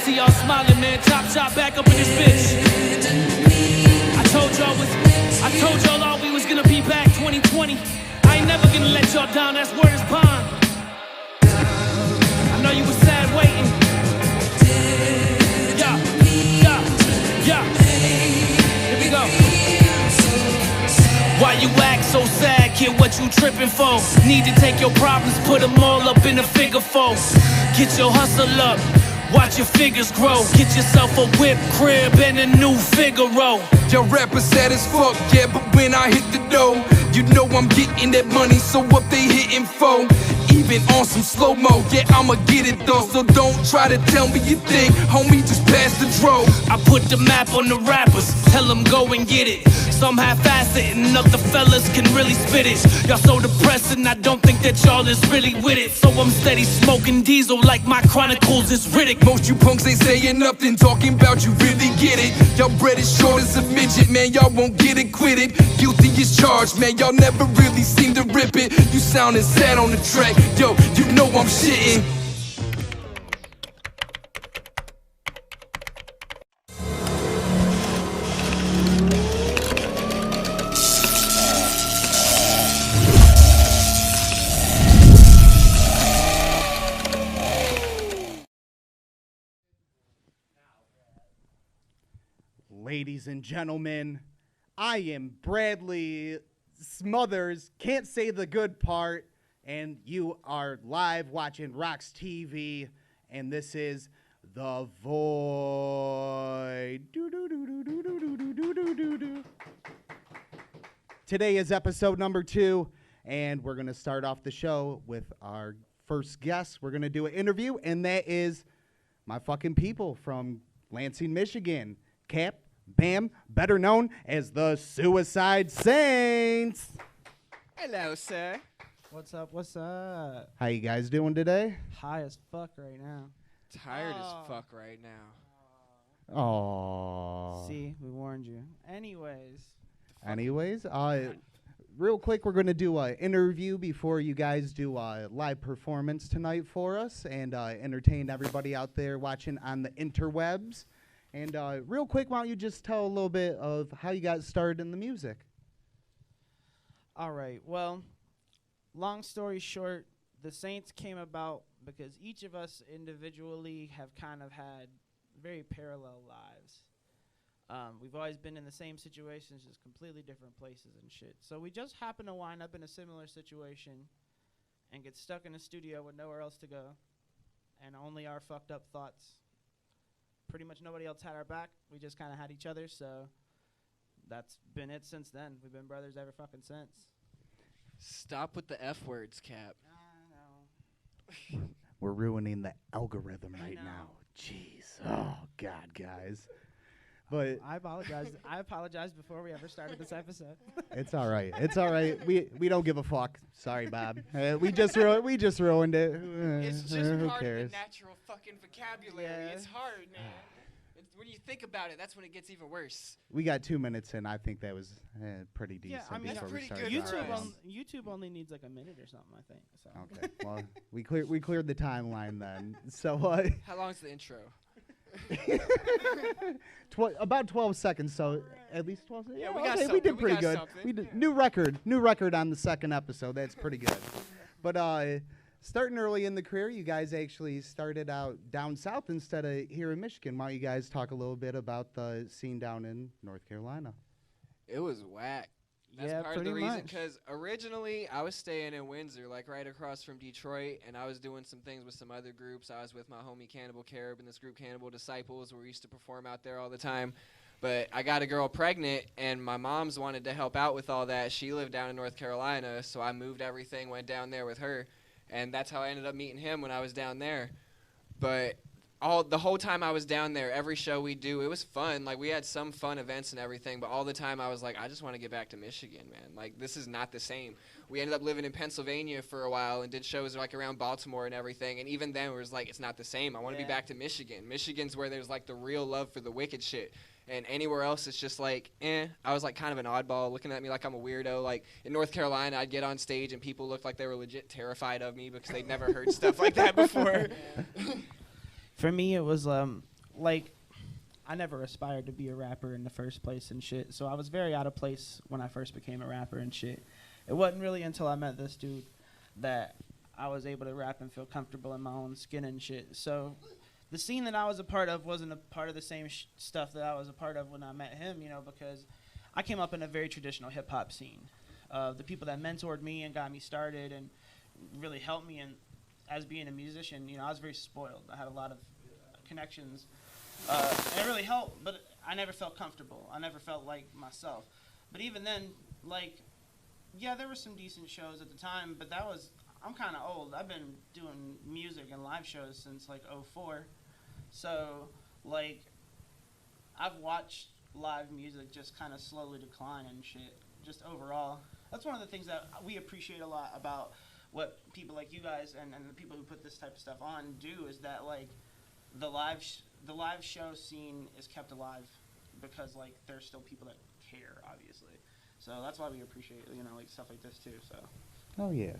see y'all smiling, man. Chop chop back up in this bitch. I told y'all all we was gonna be back 2020. I ain't never gonna let y'all down, that's word is bond. I know you was sad waiting. Yeah. Here we go. Why you act so sad, kid? What you tripping for? Need to take your problems, put them all up in a figure four. Get your hustle up, watch your figures grow. Get yourself a whip crib and a new Figaro. Your rapper sad as fuck, yeah, but when I hit the dough, you know I'm getting that money, so what they hitting for? Even on some slow-mo, yeah, I'ma get it though. So don't try to tell me you think, homie, just pass the dro. I put the map on the rappers, tell them go and get it. Some half-ass it and other fellas can really spit it. Y'all so depressing, I don't think that y'all is really with it. So I'm steady smoking diesel like my chronicles is Riddick. Most you punks ain't saying nothing, talking about you really get it. Y'all bread is short as a midget, man, y'all won't get acquitted. Guilty is charged, man, y'all never really seem to rip it. You sounding sad on the track, yo, you know I'm shitting. Ladies and gentlemen, I am Bradley Smothers, can't say the good part, and you are live watching ROX-TV, and this is The Void. Today is episode number 2, and we're going to start off the show with our first guest. We're going to do an interview, and that is my fucking people from Lansing, Michigan. Cap, Bam, better known as the Suicide Saints. Hello, sir. What's up? What's up? How you guys doing today? High as fuck right now. Tired as fuck right now. Oh. See, we warned you. Anyways, real quick, we're going to do an interview before you guys do a live performance tonight for us and entertain everybody out there watching on the interwebs. And real quick, why don't you just tell a little bit of how you got started in the music? all right. Well, long story short, the Saints came about because each of us individually have kind of had very parallel lives. We've always been in the same situations, just completely different places and shit. So we just happen to wind up in a similar situation and get stuck in a studio with nowhere else to go and only our fucked up thoughts. Pretty much nobody else had our back. We just kind of had each other, so that's been it since then. We've been brothers ever fucking since. Stop with the F words, Cap. I know. We're ruining the algorithm I right know. now. Jeez. Oh, God, guys. But I apologize. I apologized before we ever started this episode. it's all right. It's all right. We don't give a fuck. Sorry, Bob. We just ruined it. It's just Who part cares? of the natural fucking vocabulary. Yeah. It's hard, man. When you think about it, that's when it gets even worse. We got 2 minutes in. I think that was pretty decent. I mean, before that's we pretty started good our for YouTube, us. own. YouTube only needs like a minute or something, I think. So. Okay. Well, we cleared the timeline then. So How long's the intro? about 12 seconds. So at least 12. Yeah, Yeah, we got okay, we something. did We pretty got good. something. We did Yeah. new record on the second episode. That's pretty good. But starting early in the career, you guys actually started out down south instead of here in Michigan. Why don't you guys talk a little bit about the scene down in North Carolina? It was whack. That's Yeah, part of the pretty reason, much. because originally I was staying in Windsor, like right across from Detroit, and I was doing some things with some other groups. I was with my homie Cannibal Carib and this group Cannibal Disciples, where we used to perform out there all the time. But I got a girl pregnant, and my mom's wanted to help out with all that. She lived down in North Carolina, so I moved everything, went down there with her, and that's how I ended up meeting him when I was down there. But the whole time I was down there, every show we do, it was fun. Like, we had some fun events and everything, but all the time I was like, I just want to get back to Michigan, man. Like, this is not the same. We ended up living in Pennsylvania for a while and did shows like around Baltimore and everything, and even then it was like, it's not the same. I want to be back to Michigan. Michigan's where there's like the real love for the wicked shit. And anywhere else, it's just like, I was like kind of an oddball, looking at me like I'm a weirdo. Like in North Carolina, I'd get on stage and people looked like they were legit terrified of me because they'd never heard stuff like that before. For me, it was like, I never aspired to be a rapper in the first place and shit. So I was very out of place when I first became a rapper and shit. It wasn't really until I met this dude that I was able to rap and feel comfortable in my own skin and shit. So the scene that I was a part of wasn't a part of the same stuff that I was a part of when I met him, you know, because I came up in a very traditional hip-hop scene. The people that mentored me and got me started and really helped me in, as being a musician, you know, I was very spoiled. I had a lot of connections. And it really helped, but I never felt comfortable. I never felt like myself. But even then, like, yeah, there were some decent shows at the time, but I'm kind of old. I've been doing music and live shows since, like, '04. So, like, I've watched live music just kind of slowly decline and shit, just overall. That's one of the things that we appreciate a lot about what people like you guys and the people who put this type of stuff on do, is that, like, the live show scene is kept alive because, like, there's still people that care, obviously. So that's why we appreciate, you know, like, stuff like this too. So. Oh yeah.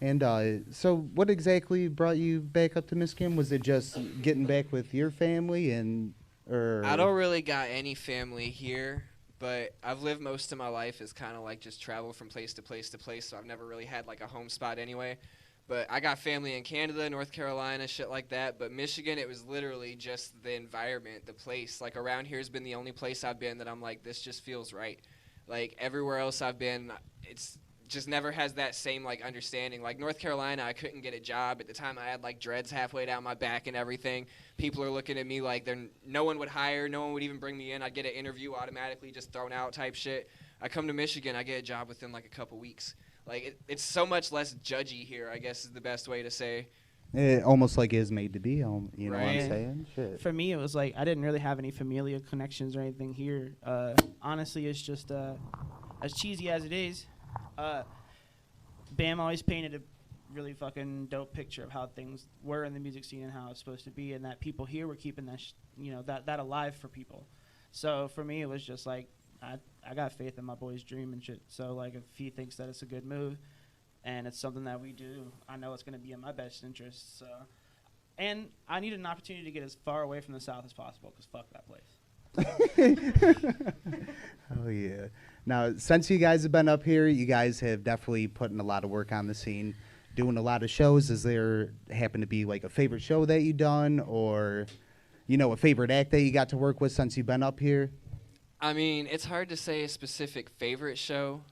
And so, what exactly brought you back up to Michigan? Was it just getting back with your family, or? I don't really got any family here, but I've lived most of my life as kind of like just travel from place to place to place. So I've never really had like a home spot anyway. But I got family in Canada, North Carolina, shit like that. But Michigan, it was literally just the environment, the place. Like, around here has been the only place I've been that I'm like, this just feels right. Like, everywhere else I've been, it's just never has that same, like, understanding. Like, North Carolina, I couldn't get a job. At the time, I had, like, dreads halfway down my back and everything. People are looking at me like no one would hire, no one would even bring me in. I'd get an interview automatically just thrown out type shit. I come to Michigan, I get a job within, like, a couple weeks. Like, it's so much less judgy here, I guess is the best way to say. Almost like it is made to be, you know right. what I'm saying? Shit. For me, it was like I didn't really have any familial connections or anything here. Honestly, it's just as cheesy as it is. Bam always painted a really fucking dope picture of how things were in the music scene and how it's supposed to be, and that people here were keeping that, that alive for people. So for me, it was just like I got faith in my boy's dream and shit. So, like, if he thinks that it's a good move and it's something that we do, I know it's going to be in my best interest. So, and I need an opportunity to get as far away from the South as possible, because fuck that place. Oh, yeah. Now, since you guys have been up here, you guys have definitely put in a lot of work on the scene, doing a lot of shows. Is there happen to be, like, a favorite show that you done, or, a favorite act that you got to work with since you've been up here? I mean, it's hard to say a specific favorite show,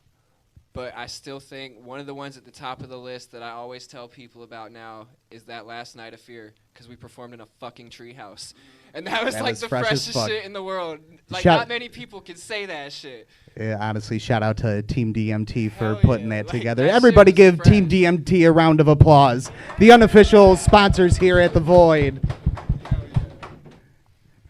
but I still think one of the ones at the top of the list that I always tell people about now is that Last Night of Fear, because we performed in a fucking treehouse. And that was the freshest shit in the world. Like, not many people can say that shit. Yeah, honestly, shout out to Team DMT for Hell putting yeah. that Like, together. that Everybody shit was give Team DMT a round of applause. The unofficial sponsors here at The Void.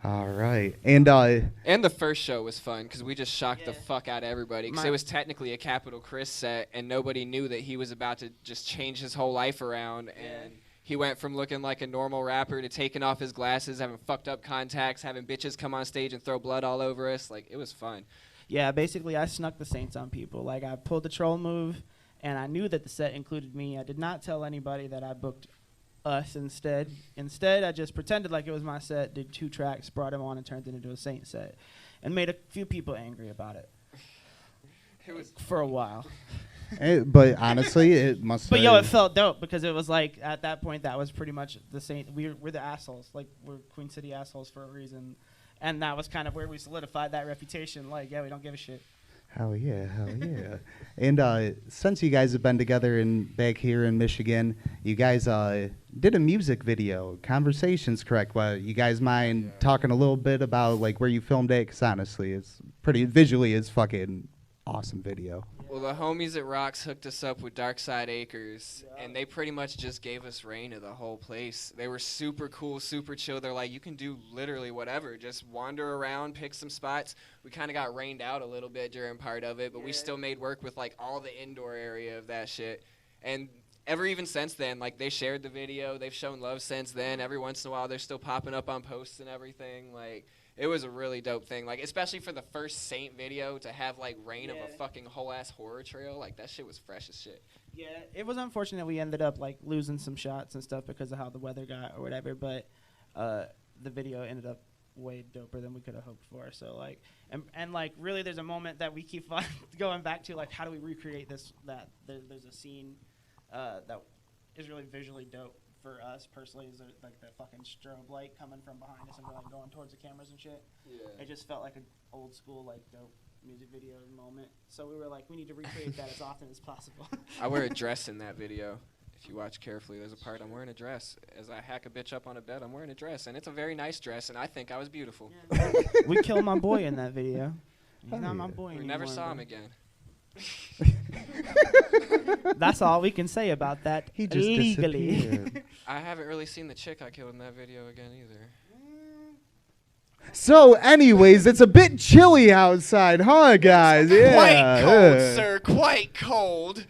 All right. And the first show was fun because we just shocked the fuck out of everybody, because it was technically a Capital Chris set, and nobody knew that he was about to just change his whole life around. And he went from looking like a normal rapper to taking off his glasses, having fucked up contacts, having bitches come on stage and throw blood all over us. Like, it was fun. Yeah, basically I snuck the Saints on people. Like, I pulled the troll move, and I knew that the set included me. I did not tell anybody that I booked us instead. Instead, I just pretended like it was my set, did 2 tracks, brought him on, and turned it into a Saint set, and made a few people angry about it. It was for a while. But honestly, it must. But it felt dope, because it was like, at that point, that was pretty much the Saint. We're the assholes. Like, we're Queen City assholes for a reason, and that was kind of where we solidified that reputation. Like, yeah, we don't give a shit. Hell yeah. And since you guys have been together back here in Michigan, you guys did a music video, Conversations, correct? Well, you guys mind talking a little bit about, like, where you filmed it? Because honestly, it's visually, it's fucking awesome video. Well, the homies at ROX hooked us up with Dark Side Acres, and they pretty much just gave us reign of the whole place. They were super cool, super chill. They're like, you can do literally whatever. Just wander around, pick some spots. We kind of got rained out a little bit during part of it, but we still made work with, like, all the indoor area of that shit. And even since then, like, they shared the video. They've shown love since then. Every once in a while, they're still popping up on posts and everything. Like, it was a really dope thing, like, especially for the first Saint video to have, like, rain of a fucking whole-ass horror trail. Like, that shit was fresh as shit. Yeah, it was unfortunate we ended up, like, losing some shots and stuff because of how the weather got or whatever, but the video ended up way doper than we could have hoped for. So like, and like really, there's a moment that we keep going back to, like, how do we recreate this? That there's a scene that is really visually dope for us personally. Is like the fucking strobe light coming from behind us and we're like going towards the cameras and shit. Yeah. It just felt like an old school like dope music video moment. So we were like, we need to recreate that as often as possible. I wear a dress in that video. If you watch carefully, there's a part I'm wearing a dress. As I hack a bitch up on a bed, I'm wearing a dress, and it's a very nice dress, and I think I was beautiful. Yeah. We killed my boy in that video. He's not my boy anymore. We never saw him again. That's all we can say about that. He just legally. I haven't really seen the chick I killed in that video again either. So, anyways, it's a bit chilly outside, huh, guys? Yeah. Quite cold, sir. Quite cold.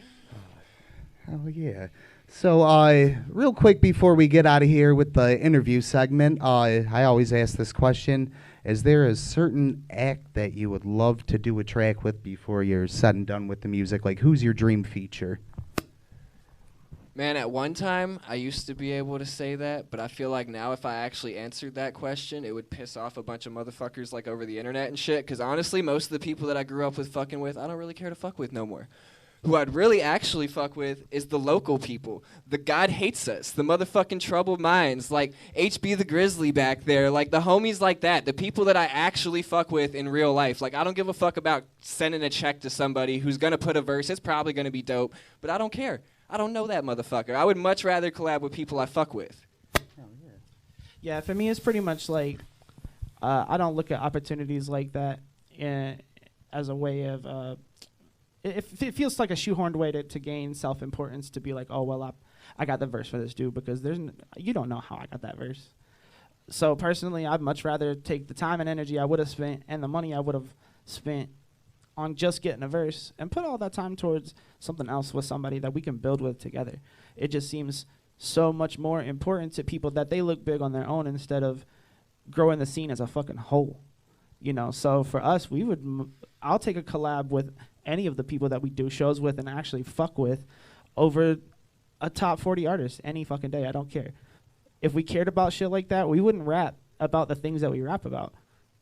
Oh, yeah. So, real quick before we get out of here with the interview segment, I always ask this question. Is there a certain act that you would love to do a track with before you're said and done with the music? Like, who's your dream feature? Man, at one time, I used to be able to say that, but I feel like now if I actually answered that question, it would piss off a bunch of motherfuckers like over the internet and shit, because honestly, most of the people that I grew up with fucking with, I don't really care to fuck with no more. Who I'd really actually fuck with is the local people. The God Hates Us, the motherfucking Troubled Minds, like HB the Grizzly back there, like the homies like that, the people that I actually fuck with in real life. Like, I don't give a fuck about sending a check to somebody who's gonna put a verse. It's probably gonna be dope, but I don't care. I don't know that motherfucker. I would much rather collab with people I fuck with. Yeah, for me, it's pretty much like I don't look at opportunities like that as a way of it feels like a shoehorned way to gain self-importance, to be like, oh, well, I got the verse for this dude, because you don't know how I got that verse. So personally, I'd much rather take the time and energy I would have spent and the money I would have spent on just getting a verse and put all that time towards something else with somebody that we can build with together. It just seems so much more important to people that they look big on their own instead of growing the scene as a fucking whole. You know, so for us, I'll take a collab with any of the people that we do shows with and actually fuck with over a top 40 artist any fucking day. I don't care. If we cared about shit like that, we wouldn't rap about the things that we rap about.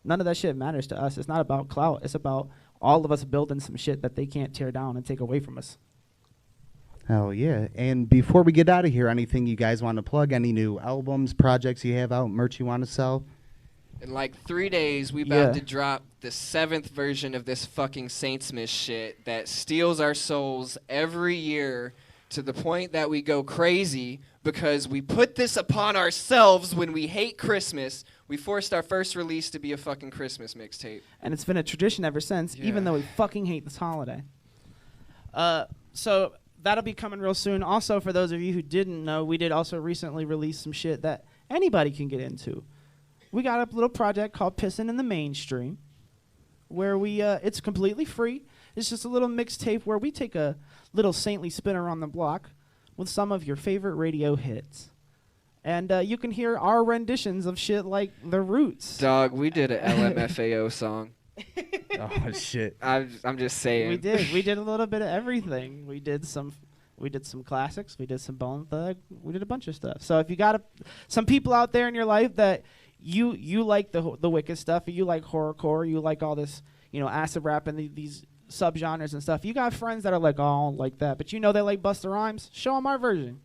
None of that shit matters to us. It's not about clout. It's about all of us building some shit that they can't tear down and take away from us. Hell yeah. And before we get out of here, anything you guys want to plug? Any new albums, projects you have out, merch you want to sell? In like 3 days, we about to drop the 7th version of this fucking Saintsmith shit that steals our souls every year to the point that we go crazy because we put this upon ourselves when we hate Christmas. We forced our first release to be a fucking Christmas mixtape. And it's been a tradition ever since, even though we fucking hate this holiday. So that'll be coming real soon. Also, for those of you who didn't know, we did also recently release some shit that anybody can get into. We got a little project called Pissin' in the Mainstream, where it's completely free. It's just a little mixtape where we take a little saintly spin around the block with some of your favorite radio hits. And you can hear our renditions of shit like The Roots. Dog, we did a LMFAO song. Oh, shit. I'm just saying. We did. We did a little bit of everything. We did some classics. We did some Bone Thug. We did a bunch of stuff. So if you got some people out there in your life that you like the wicked stuff, or you like horrorcore, you like all this, acid rap and these subgenres and stuff. You got friends that are like, oh, I don't like that, but they like Busta Rhymes. Show them our version.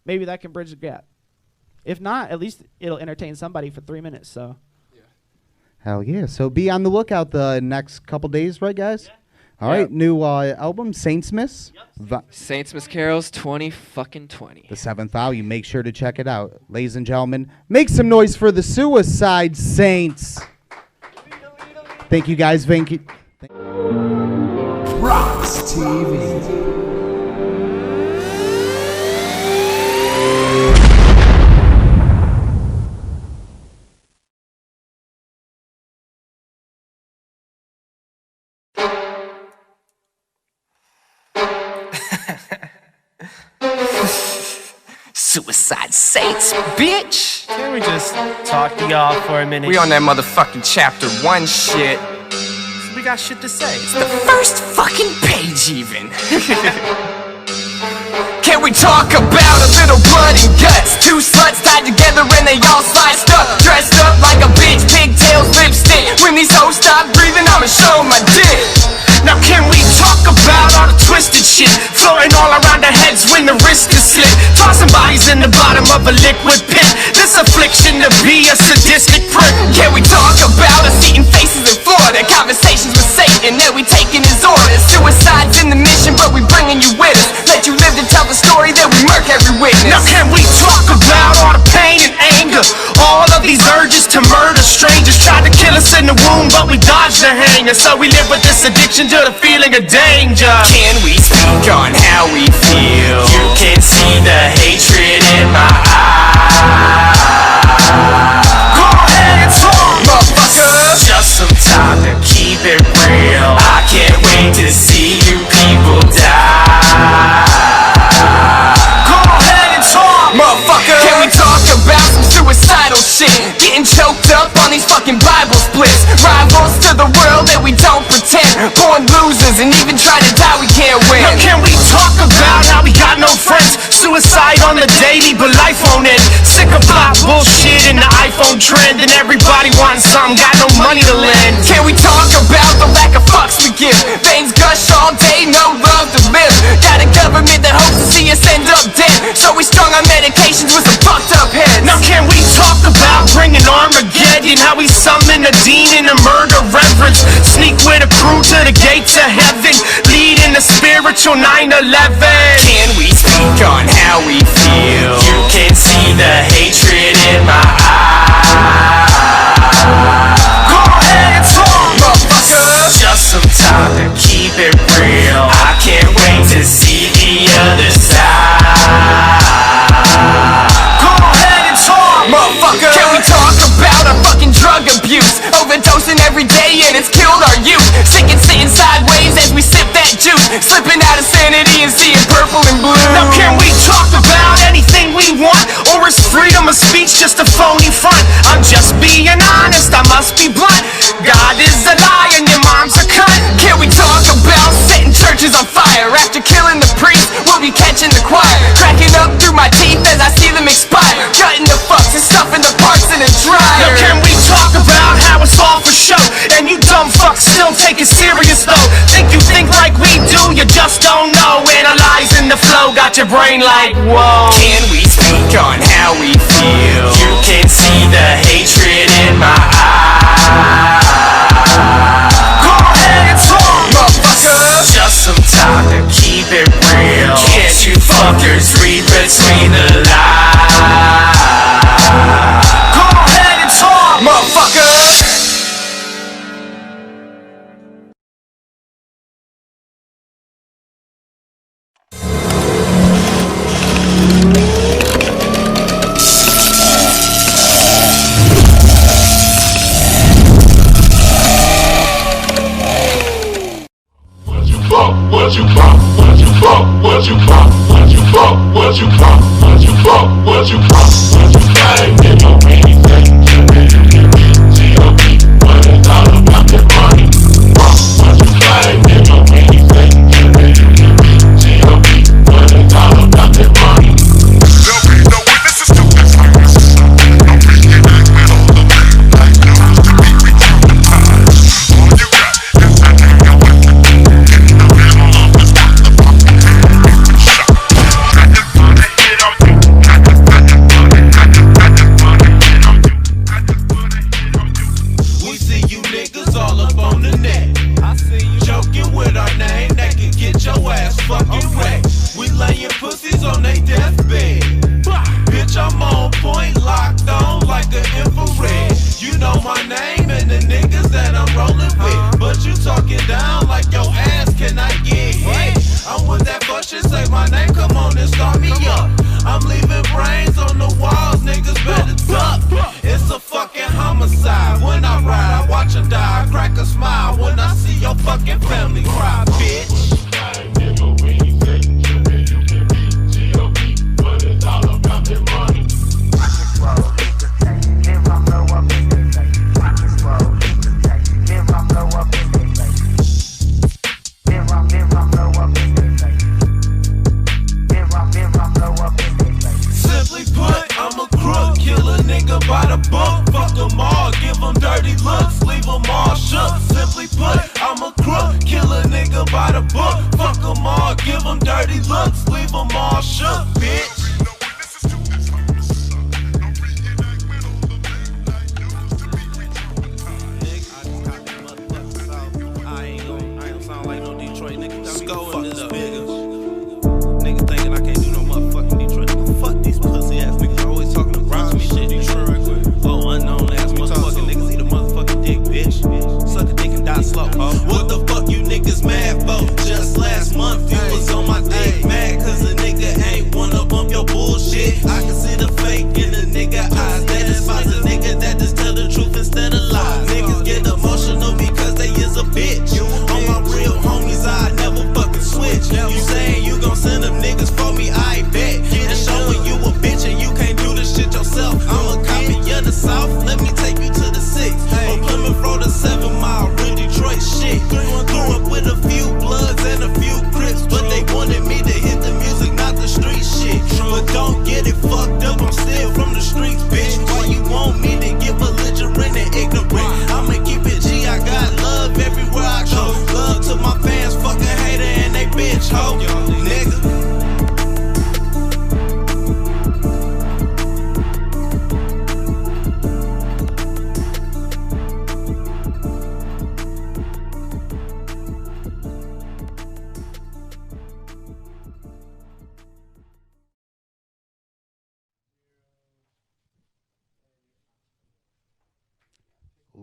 Maybe that can bridge the gap. If not, at least it'll entertain somebody for 3 minutes. So, yeah. Hell yeah! So be on the lookout the next couple days, right, guys? Yeah. All right, new album, Saintsmith. Yep. Saintsmith Carols 2020. The 7th volume. Make sure to check it out. Ladies and gentlemen, make some noise for the Suicide Saints. Thank you, guys. Thank you. ROX-TV. Suicide Saints, bitch! Can we just talk to y'all for a minute? We on that motherfucking chapter 1 shit. We got shit to say. It's the first fucking page even. Can we talk about a little blood and guts? Two sluts tied together and they all sliced up, dressed up liquid pit. This affliction to be a sadistic prick. Can we talk about us eating faces in Florida? Conversations with Satan that we taking his orders. Suicide's in the mission, but we bringing you with us. Let you live to tell the story that we murk every witness. Now can we talk about all the pain and anger? All of these urges to murder strangers. Tried to kill us in the womb, but we dodged the hanger. So we live with this addiction to the feeling of danger. Can we speak on how we feel? You can see the hatred in my eyes. Go ahead and talk, motherfucker. Just some time to keep it real. I can't wait to see you people die. Go ahead and talk, motherfucker. Can we talk about some suicidal shit? Getting choked up on these fucking Bible splits. Rivals to the world that we don't pretend. Born losers and even try to die we can't win. Now can we talk about how we got no friends? Suicide on the daily but life won't end. Sick of block bullshit and the iPhone trend. And everybody wants something, got no money to lend. Can we talk about the lack of fucks we give? Veins gush all day, no love to live. Got a government that hopes to see us end up dead. So we strung on medications with some fucked up heads. Now can we talk about bringing Armageddon? How we summon a demon and murder reverence. Sneak with a crew to the gates of heaven. Leading the spiritual 9/11. Can we speak on how we feel? You can see the hatred in my eyes. Go ahead and talk, motherfucker. Just some time to keep it real. I can't wait to see the other side. Go ahead and talk, motherfucker. Can we talk about our fucking drug abuse? Overdosing every day and it's killed our youth. Sick and sitting sideways as we sip that juice. Slipping out of sanity and seeing purple and blue. Now can we talk about anything we want? Or is freedom of speech just a phony front? I'm just being honest, I must be blunt. God is a lie and your mom's a cunt. Can we talk about setting churches on fire? After killing the priest, we'll be catching the choir. Cracking up through my teeth as I see them expire. Cutting the fucks and stuffing the parts in a dryer. Now can we talk about how it's all for show? And you dumb fucks still take it serious though. Think you think like we do, you just don't know. Analyzing the flow, got your brain like whoa. Can we speak on how we feel? You can see the hatred in my eyes. Go ahead and talk, motherfucker. Just some time to keep it real. Can't you fuckers read between the lines? Go ahead and talk, motherfucker. What you fuck, what you fuck, what you fuck, what you fuck, what you fuck, what you fuck, what you fuck, what you bang, nigga, anything, G.O.B., but it's all about that money. Fuck, what you bang, nigga, anything, G.O.B., but it's all about that money. There'll be no witnesses to this house. No reenactment all the way like yours to be returned to past. All you got is that nigga with the in the middle of this motherfucking shot. Got this money hit on you. Got this money hit on you. Got this money hit on you. We see you niggas all up on the net. I see you joking with our name that can get your ass fucking wrecked. We laying pussies on they deathbed. Bitch, I'm on point, locked on like an infrared. You know my name and the niggas that I'm rolling with. But you talking down like your ass cannot get hit. I'm with that fuck shit, say my name, come on and start me up. I'm leaving brains on the walls, niggas better duck. It's a fucking homicide. When I ride, I watch them die. I crack a smile when I see your fucking family cry, bitch. But it's all about that money. Simply put, I'm a crook, kill a nigga by the book. Fuck them all, give them dirty looks, leave them all shook. Simply put, I'm a crook, kill a nigga by the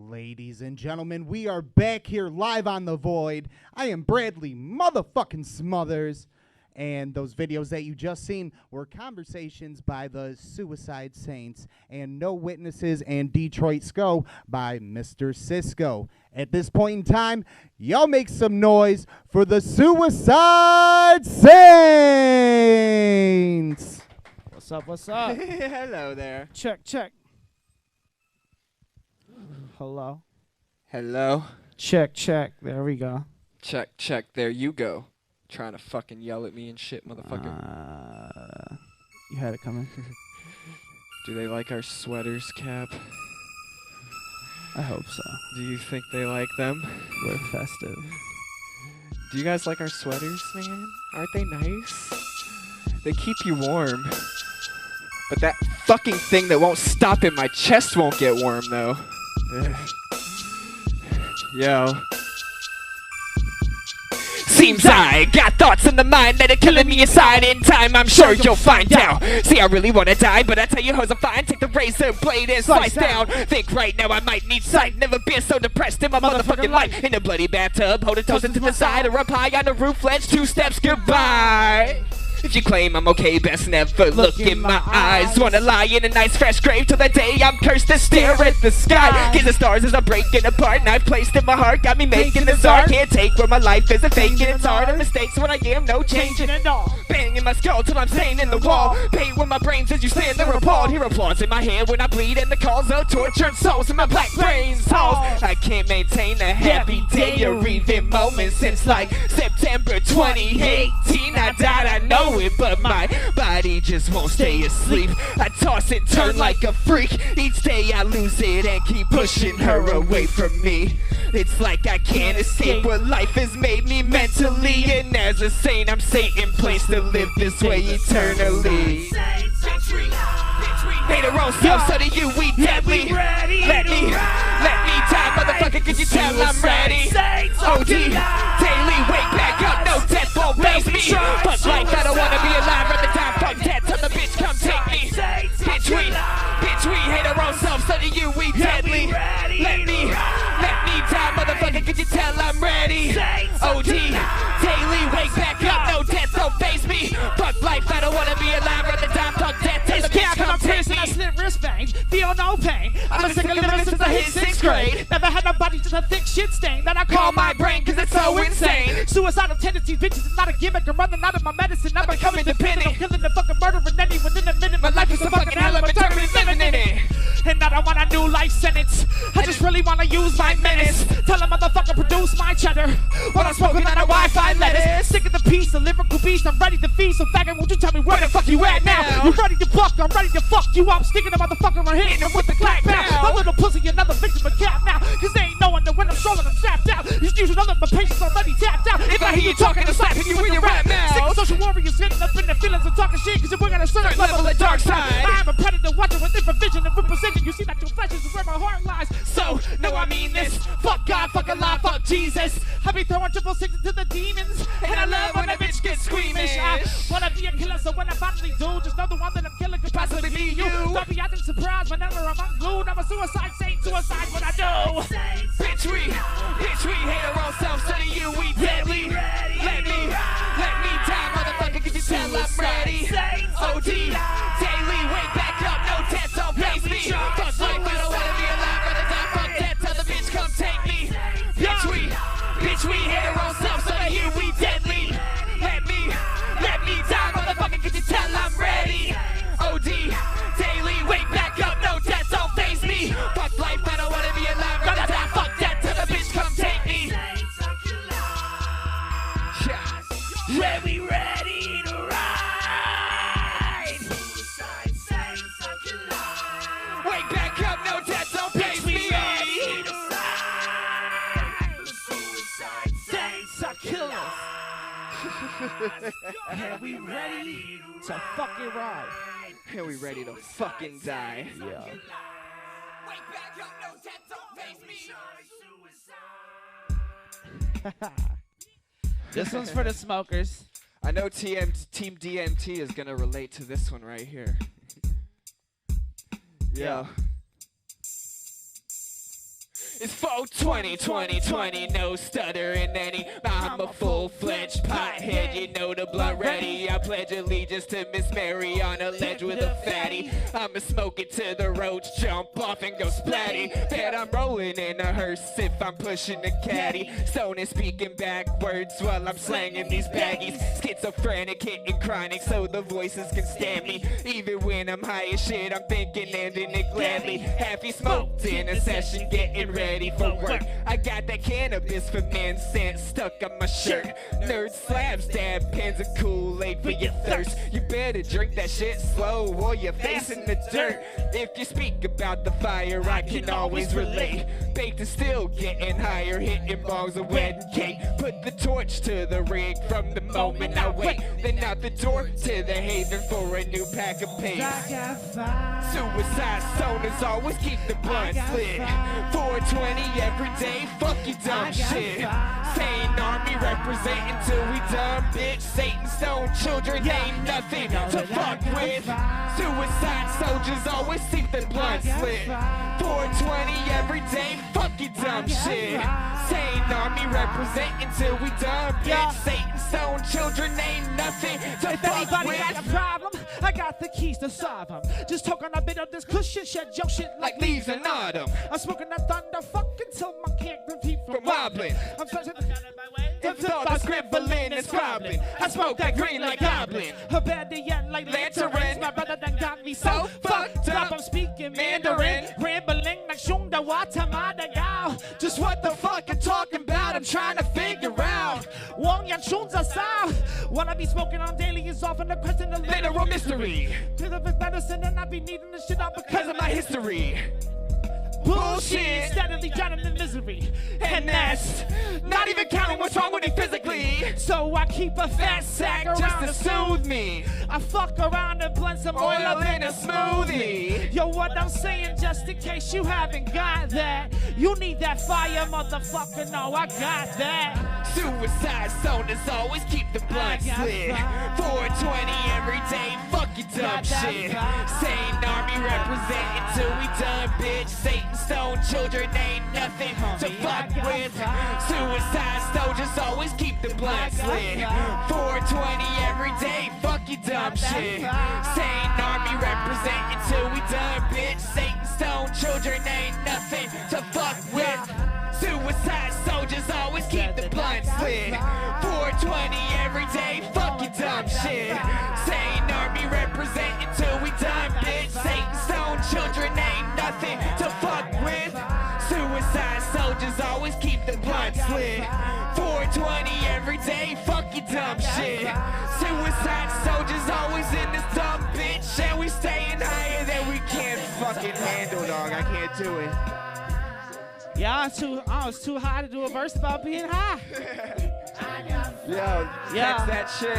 Ladies and gentlemen, we are back here live on The Void. I am Bradley motherfucking Smothers. And those videos that you just seen were conversations by the Suicide Saints and No Witnesses and Detroit SCO by Mr. Cisco. At this point in time, y'all make some noise for the Suicide Saints. What's up? What's up? Hello there. Check, check. Hello. Hello. Check, check. There we go. Check, check. There you go. Trying to fucking yell at me and shit, motherfucker. You had it coming. Do they like our sweaters, Cap? I hope so. Do you think they like them? We're festive. Do you guys like our sweaters, man? Aren't they nice? They keep you warm. But that fucking thing that won't stop in my chest won't get warm, though. Ugh. Yo. Seems I got thoughts in the mind that are killing me inside. In time, I'm sure you'll find out. See, I really wanna die, but I tell you, hoes, I'm fine. Take the razor blade and slice down. Think right now I might need sight. Never been so depressed in my motherfucking life. In a bloody bathtub, holding toes into the side, or up high on the roof ledge. 2 steps goodbye. If you claim I'm okay, best never look in my eyes. Wanna lie in a nice fresh grave till the day I'm cursed to stare at the sky. Gaze the stars as I'm breaking apart, and I've placed in my heart, got me making this art. Can't take where my life isn't faking, it's hard. And mistakes when I am, no changing at all. Banging my skull till I'm staying in the wall. Pain with my brains as you stand there appalled. Hear applause in my hand when I bleed, and the calls of tortured souls in my black brains halls. I can't maintain a happy day or even moment since like September 2018. I died, I know it, but my body just won't stay asleep. I toss and turn like a freak. Each day I lose it and keep pushing her away from me. It's like I can't escape what life has made me mentally. And as a saint, I'm Satan, placed to live this way eternally. Hate our own self, so to you we deadly. Let me die, motherfucker, could you tell I'm ready? OD, daily, wake back up, no death won't face me. Fuck life, I don't wanna be alive, rather die, fuck death, till the bitch come take me. Bitch, we hate our own self, so to you we deadly. Let me die, motherfucker, could you tell I'm ready? OD, daily, wake back up, no death don't face me. Fuck life, I don't wanna be alive, rather die, fuck death, till the bitch come take me. I slit wrist veins, feel no pain. I'm a sick of living since I hit 6th grade. Never had nobody, just a thick shit stain that I call my brain, cause it's so insane. Suicidal tendencies, bitches, is not a gimmick. I'm running out of my medicine, I'm becoming dependent. I'm killing the fucking murdering anyone in a minute. My life is a fucking hell, I'm determined living in it. And I don't want a new life sentence, I just really wanna use my menace. Tell a motherfucker produce my cheddar while I'm smoking on a Wi-Fi lettuce. Sick of the piece, the lyrical beast, I'm ready to feast. So faggot, won't you tell me where the fuck you at now? You ready to buck, I'm ready to fuck you up. Sticking the motherfucker, I'm hitting him with the clap now. My little pussy, another victim of cap now. Cause they ain't knowing that when I'm strolling, I'm strapped out. You should know that my patience already tapped out. If I hear you talking, I'm slapping you in your rap now. Sick of social warriors getting up in the feelings and talking shit, cause we're at a certain level of dark side. I am a predator watching with different vision and representing. You see that your flesh is where my heart lies. So, no, I mean this. Fuck God, fuck Allah, fuck Jesus. I be throwing 666 into the demons. And I love when a bitch gets squeamish. I wanna be a killer, so when I finally do, just know the one that I'm killing could possibly be you. Don't be acting surprised whenever I'm unglued. I'm a suicide saint, suicide what I do. Bitch, we hate our own selves, so to you we deadly. Let me die, motherfucker, could you tell I'm ready? OD, daily, wake back up, no death don't face me. Fuck life, I don't wanna be alive, rather die, fuck death, till the bitch come take me. Bitch, we hate our own selves, so to you we deadly. Let me die, motherfucker, could you tell I'm ready? OD, daily, wake back up, no death don't face me. Fuck life, I don't wanna be alive, rather die, fuck death, till the bitch come take me. Yeah, we ready to ride. Wake back up, no death don't face me. Saints are killers. And we ready to fucking ride. And we ready to fucking die. Yeah. Wake back up, no death don't face me. This one's for the smokers. I know Team DMT is gonna relate to this one right here. Yeah. It's 420, 2020, no stuttering any. I'm a full-fledged pothead, you know the blunt ready. I pledge allegiance to Miss Mary on a ledge with a fatty. I'ma smoke it till the roads jump off and go splatty. Bet I'm rolling in a hearse if I'm pushing a caddy. Stone is speaking backwards while I'm slanging these baggies. Schizophrenic, hitting chronic so the voices can stand me. Even when I'm high as shit, I'm thinking ending it gladly. Half he smoked in a session, getting ready for work. I got that cannabis for men scent stuck on my shirt. Nerd slabs, dab pens, and Kool-Aid for your thirst. You better drink that shit slow or you're facing the dirt. If you speak about the fire, I can always relate. Baked and still getting higher, hitting balls of wedding cake. Put the torch to the rig from the moment I wake. Then out the door to the haven for a new pack of paste. Suicide stoners always keep the blunts lit. 420 every day, fuck you dumb shit. Sane army representing till we done, bitch. Satan stone children ain't nothing to fuck with. Suicide soldiers always keep the blunts lit. 420 every day, fuck you dumb shit. Sane army representing till we done, bitch. Satan stone children ain't nothing to If fuck anybody with. got a problem, I got the keys to solve them. Just talk on a bit of this cushion, shed your shit Like leaves in autumn. I'm smoking that thunder, fuck until my can't repeat from wobbling. I'm touching the my way. If thought of scribbling and scribbling, I smoke that green like goblin. Her better yet like lanterns. My brother done got me so fucked up. I'm speaking Mandarin, rambling like Shung Da Wata Madagao. Just what the fuck I'm talking about, I'm trying to figure out. Wong Yan Shunza Sao. What I be smoking on daily is often a question of Literal mystery, Pill of his medicine, and I be needing this shit out because of my history. bullshit. Steadily drowning in misery. And that's not even counting what's wrong with me physically. So I keep a fat sack Just around to soothe me, I fuck around and blend some oil oil in a smoothie. Yo, what I'm saying, just in case you haven't got that, you need that fire, motherfucker. No, I got that. Suicide stoners always keep the blunts lit. 420 every day, fuck you dumb shit. Sane army representing till we done, bitch. Satan stone children ain't nothing to fuck with. Suicide soldiers always keep the blunts lit. 420 every day, fuck you dumb shit. Sane army representing till we done, bitch. Satan stone children ain't nothing to fuck with. Suicide soldiers always keep the blunts lit. 420 every day, fuck you dumb shit. Sane army representing till we done, bitch. Satan stone children ain't nothing to fuck with. Suicide soldiers always keep the blunts lit. 420 every day, fuck you dumb shit. Suicide soldiers always in this dumb bitch, and we staying higher than we can fucking handle, dog. I can't do it. Yeah, I was too high to do a verse about being high. Yo, catch that shit.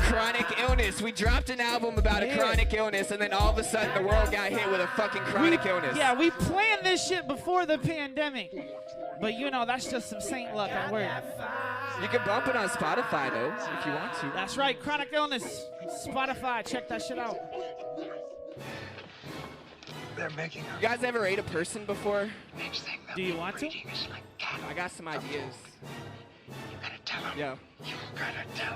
Chronic illness. We dropped an album about a chronic illness, and then all of a sudden the world got hit with a fucking chronic illness. Yeah, we planned this shit before the pandemic. But you know, that's just some saint luck at work. You can bump it on Spotify, though, if you want to. That's right, chronic illness. Spotify, check that shit out. You guys ever ate a person before? Do you want to? I got some ideas. Yo.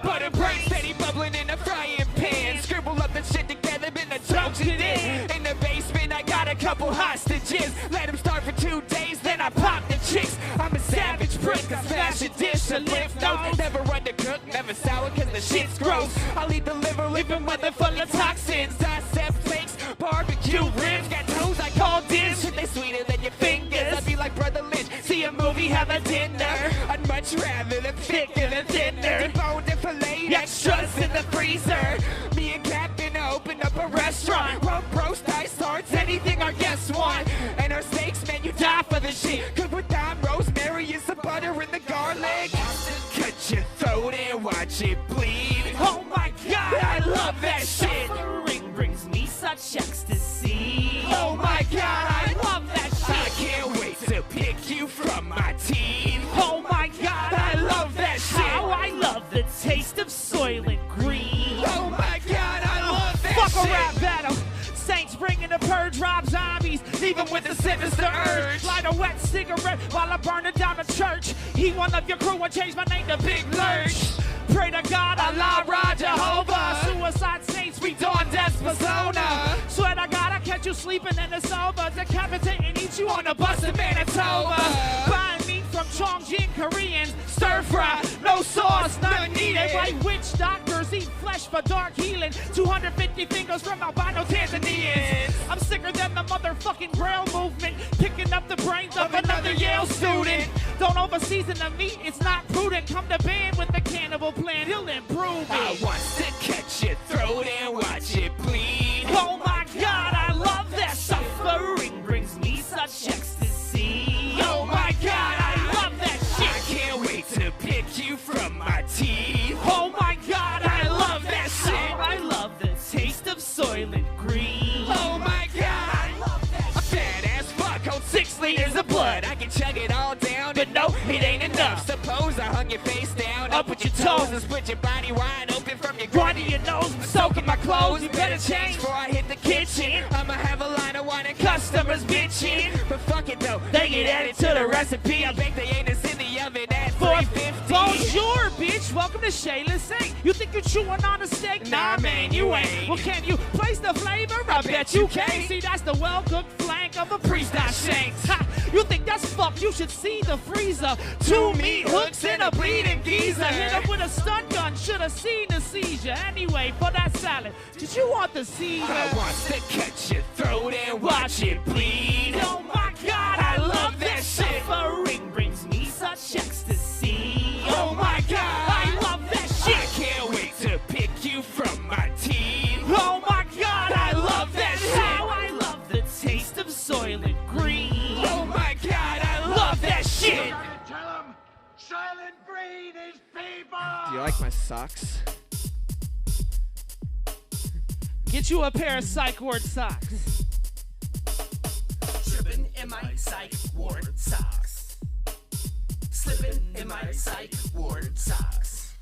Butter bread steady bubbling in a frying pan. Scribble up the shit together, been a dumped it in. In the basement, I got a couple hostages. Let them starve for 2 days, then I pop the chicks. I'm a savage prick, I smash a dish, a lift notes. Never undercooked, never sour, cause the shit's gross. I'll eat the liver, living mother full of toxins. Dissect flakes, barbecue ribs. Got toes I call dish, shit they sweeter than your fingers. I'd be like Brother Lynch, see a movie, have a dinner. I'd much rather them thicker than thinner. Deboned and filleted, extras in the freezer. Me and Captain open up a restaurant. Rump roast, dice tarts, anything our guests want. And our steaks, man, you die for the shit. Cook with thyme, rosemary, and some butter in the garlic. Cut your throat and watch it bleed. Oh my God, I love that shit. Suffering brings me such ecstasy. Oh my God, I love that shit. I can't wait to pick you from my teeth. Oh my God, I love that shit. how I love the taste of Soylent Green. Oh my God, I love that Fuck shit. a rap battle. Saints bringing the purge, rob zombies, leave them with a sinister urge. Light a wet cigarette while I'm burning down the church. He one of your crew and changed my name to Big Lurch. Pray to God, Allah, Ra, Jehovah. Suicide saints, we dawn death's persona. Swear to God, I catch you sleeping in the sofa. Decapitate and eat you on the bus in Manitoba. Buying meat from Chongjin Koreans. Stir fry, no sauce, none needed. Like witch doctors eat flesh for dark healing. 250 fingers from albino Tanzanians. I'm sicker than the motherfucking Braille movement. Picking up the brains of another Yale student. Don't overseason the meat, it's not prudent. Come to band with the cannibal plan, he'll improve it. I want to catch your throat and watch it bleed. Oh my God, I love that suffering brings me such ecstasy. Oh my God, I love that shit. I can't wait to pick you from my teeth. Oh my God, I love that shit. I love the taste of soylent green. Oh my God, I love that shit. Fat ass fuck, hold 6 liters of blood. I can chug it all down, but no, it ain't enough. Suppose I hung your face down, up with your toes, and split your body wide open from your groin to your nose. I'm soaking my clothes, you better change before I hit the kitchen. I'ma have a line of wine and customers bitching. But fuck it though, they get added to the recipe. I bake the anus in the oven at 350. Bonjour, bitch. Welcome to Shayla Sing. You think you're chewing on a steak? Nah, man, you ain't. Well, can you place the flavor? I bet you can. See, that's the well-cooked flank of a priest I shanked. Ha! You think that's fucked? You should see the freezer. 2 meat hooks and a bleeding geezer. Hit up with a stun gun. Should have seen the seizure. Anyway, for that salad, did you want the Caesar? I want to catch your throat and watch it bleed. Oh my God, I love that shit. Suffering brings me such ecstasy. Oh my God, I love that shit. I can't wait to pick you from my teeth. Oh my God, I love that shit. How I love the taste of soylent green. Oh my God, I love that shit. Tell him silent green is people. Do you like my socks? Get you a pair of psych ward socks. Tripping in my psych ward socks. Slipping in my psych ward socks.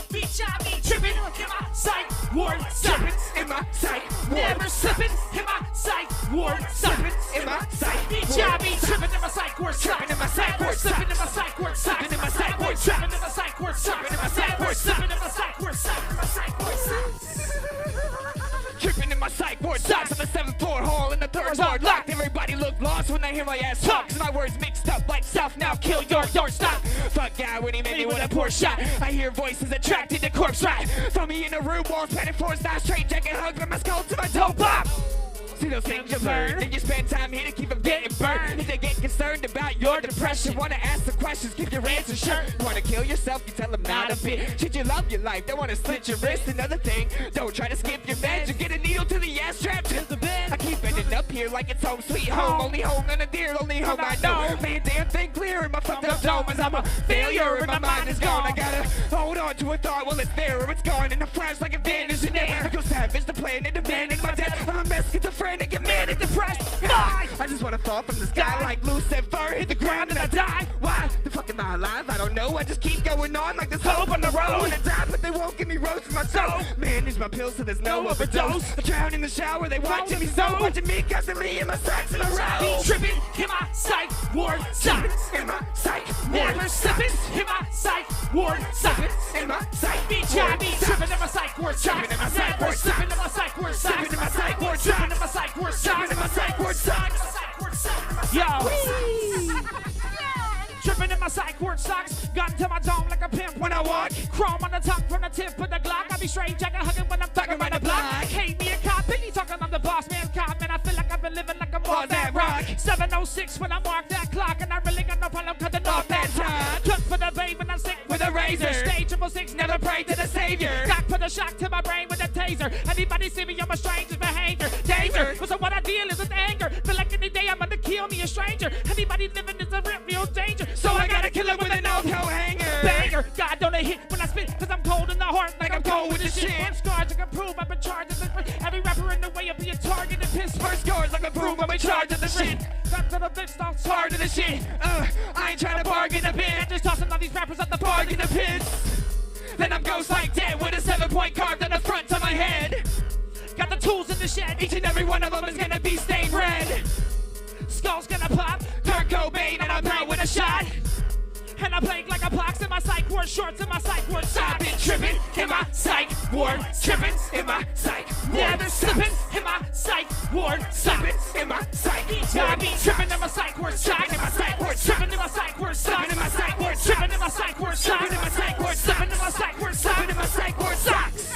Bitch, I be tripping in my psych ward socks. In my psych ward. Never slipping in my psych ward socks. In my psych Bitch, I be tripping in my psych ward socks. Tripping in my psych ward Slipping in my psych ward socks. Tripping in my psych ward Tripping in my psych ward socks. Tripping in my psych ward Slipping in my psych ward socks. Tripping in my psych ward socks on the 7th floor hall in the 3rd ward locked. Everybody look lost when they hear my ass talk. Cause my words mixed up like South now kill your door stop. Fuck guy when he made me with a poor shot. I hear voices attracted to corpse rot. Throw me in a room, walls padded floors, not straight jacket hugs from my skull to my toe pop. See those things you learn, then you spend time here to keep them getting burned. If they get concerned about your depression, wanna ask some questions, give your answer sure. Wanna kill yourself, you tell them not a bit. Should you love your life, they wanna slit your wrist. Another thing, don't try to skip your meds or get a needle to the ass strap to the bed. I keep ending up here like it's home sweet home. Only home and a deer, only home I know. Man, damn thing clear in my fucked up dome as I'm a failure and my mind is gone. I gotta hold on to a thought while it's there or it's gone in a flash like a vanished in air. I go savage, the planet demanding my death. I'm a mess, schizophrenic, and manic depressed. I just wanna fall from the sky like Lucifer, hit the ground and I die. Why the fuck am I alive? I don't know. I just keep going on like there's hope on the road. I wanna die, but they won't give me roast in my soul. Manage my pills so there's no overdose. I drown in the shower, they watching me so. Watching me constantly in my socks in a row. Be tripping in my psych ward socks. In my psych Never ward slipping socks. in my psych ward socks. In my psych Bitch, I be tripping in my psych ward socks. Tripping in my psych Never ward slipping socks. in my psych ward socks. Tripping in my psych ward Tripping in socks. my psych ward socks. Tripping in my psych ward socks. Yo. Tripping in my psych ward socks. Gun to my dome like a pimp when I walk. Chrome on the tongue from the tip of the Glock. I be straight jacket hugging when I'm thugging by the block. Hate me a cop, Biggie talking on the boss man cop. Man, I feel like I've been living like I'm on that rock. 7:06 when I mark that clock. And I really got no problem cutting off that top. Cook for the babe and I'm sick with a razor. Stage 6, never pray to the savior. Cock put a shock to my brain with a taser. Anybody see me, I'm a stranger's behavior. Danger, so what I deal is with anger. Feel like any day I'm gonna kill me a stranger. Anybody living is a real danger. So I gotta kill him with an old coat hanger. Banger, God don't hit when I spit, cause I'm cold in the heart like I'm cold with the shit. First scars I can prove I've been charged with this. Every rapper in the way of being targeted piss. First scars I can prove I've been charged with the shit. Got to the bitch, stop hard to the shit. I ain't trying to bargain a bit. I'm just tossing all these rappers at the bargain the pits. Then I'm ghost like dead with a 7-point carved on the front of my head. Got the tools in the shed, each and every one of them is gonna be stained red. Skull's gonna pop, Kurt Cobain a shot. And I blink like a box in my psych ward shorts in my psych ward. I've been tripping in my psych ward, tripping in my psych ward. Yeah, they're slipping in my psych ward, slipping in my psych ward. I be tripping in my psych ward, slipping in my psych ward, tripping in my psych ward, slipping in my psych ward, tripping in my psych ward, slipping in my psych ward, slipping in my psych ward, slipping in my psych ward, socks.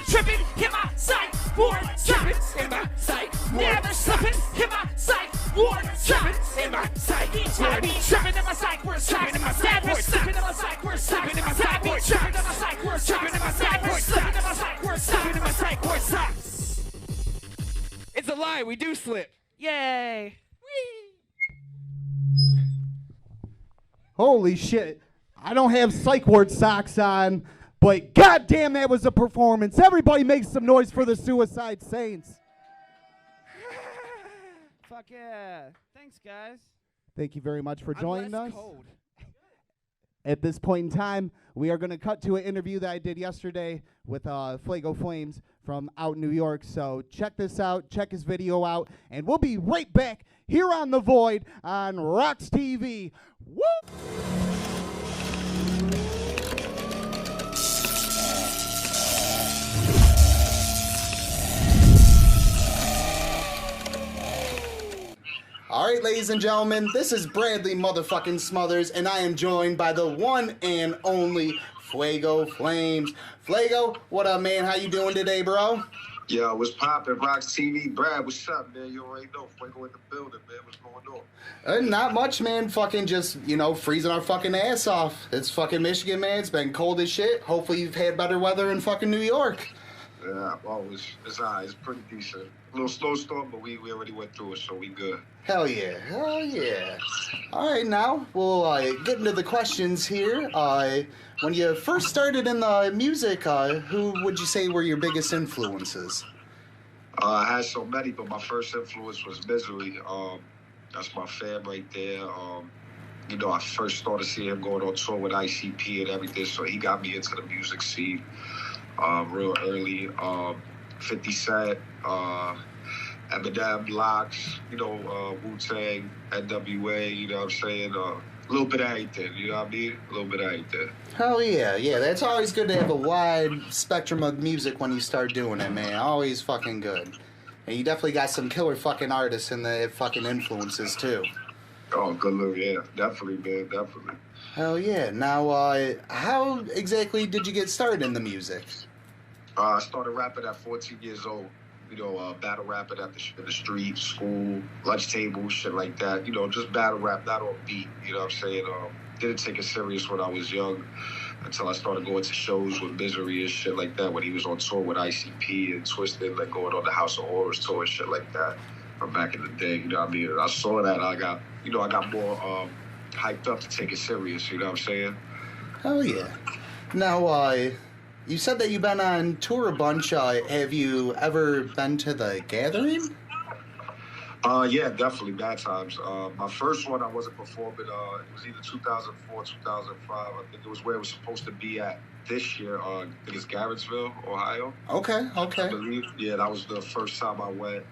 Tripping in my psych ward, tripping in my psych ward. Yeah, they're slipping in my psych ward, tripping in my psych ward. I be tripping in my psych ward, slipping in my psych ward, slipping in my psych ward, slipping in my psych ward, tripping in my psych ward, slipping in my psych ward, slipping in my psych ward, slipping in my psych ward, socks. It's a lie. We do slip. Yay! Holy shit. I don't have psych ward socks on, but goddamn, that was a performance. Everybody make some noise for the Suicide Saints. Fuck yeah. Thanks, guys. Thank you very much for joining us. Cold. At this point in time, we are going to cut to an interview that I did yesterday with Flago Flames from out in New York. So check this out, check his video out, and we'll be right back here on The Void on ROX-TV. Woo! All right, ladies and gentlemen, this is Bradley motherfucking Smothers, and I am joined by the one and only Flago Flames. Flago, what up, man? How you doing today, bro? Yo, what's poppin'? ROX-TV. Brad, what's up, man? You already know. Fuego in the building, man. What's going on? Not much, man. Fucking just, freezing our fucking ass off. It's fucking Michigan, man. It's been cold as shit. Hopefully you've had better weather in fucking New York. Yeah, well, it's all right. It's pretty decent. A little slow storm, but we already went through it, so we good. Hell yeah. Hell yeah. All right, now we'll get into the questions here. When you first started in the music, who would you say were your biggest influences? I had so many, but my first influence was Misery. That's my fam right there. I first started seeing him going on tour with ICP and everything, so he got me into the music scene real early. 50 Cent, Eminem, Locks, Wu-Tang, NWA, you know what I'm saying? A little bit of everything, you know what I mean? A little bit of everything. Hell yeah, yeah. That's always good to have a wide spectrum of music when you start doing it, man. Always fucking good. And you definitely got some killer fucking artists in the fucking influences, too. Oh, good look, yeah. Definitely, man, definitely. Hell yeah. Now, how exactly did you get started in the music? I started rapping at 14 years old. Battle rapping in the street, school, lunch table, shit like that. Just battle rap, not on beat. You know what I'm saying? Didn't take it serious when I was young until I started going to shows with Misery and shit like that when he was on tour with ICP and Twisted, like going on the House of Horrors tour and shit like that from back in the day. You know what I mean? And I saw that. I got more hyped up to take it serious. You know what I'm saying? Hell yeah. Now, you said that you've been on tour a bunch. Have you ever been to the Gathering? Yeah, definitely, bad times. My first one, I wasn't performing. It was either 2004, 2005. I think it was where it was supposed to be at this year. I think it's Garrettsville, Ohio. Okay. I believe. Yeah, that was the first time I went.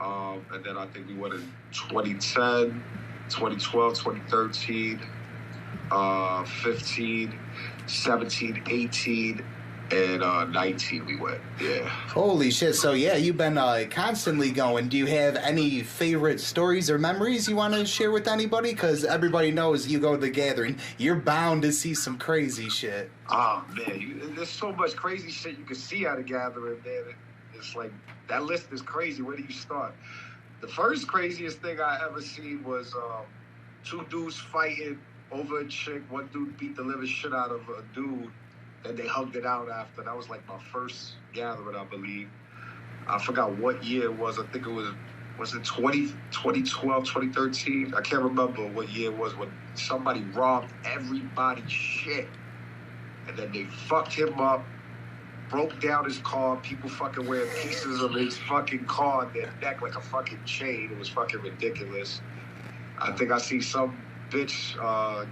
And then I think we went in 2010, 2012, 2013, 15, 17, 18, and 19 we went, yeah. Holy shit, so yeah, you've been constantly going. Do you have any favorite stories or memories you want to share with anybody? Because everybody knows you go to the Gathering, you're bound to see some crazy shit. Oh, man, there's so much crazy shit you can see at a Gathering, man. It's like, that list is crazy. Where do you start? The first craziest thing I ever seen was two dudes fighting over a chick. One dude beat the living shit out of a dude, and they hugged it out after. That was like my first Gathering, I believe. I forgot what year it was. I think it was it 2012, 2013? I can't remember what year it was when somebody robbed everybody's shit. And then they fucked him up, broke down his car. People fucking wearing pieces of his fucking car on their neck like a fucking chain. It was fucking ridiculous. I think I see some bitch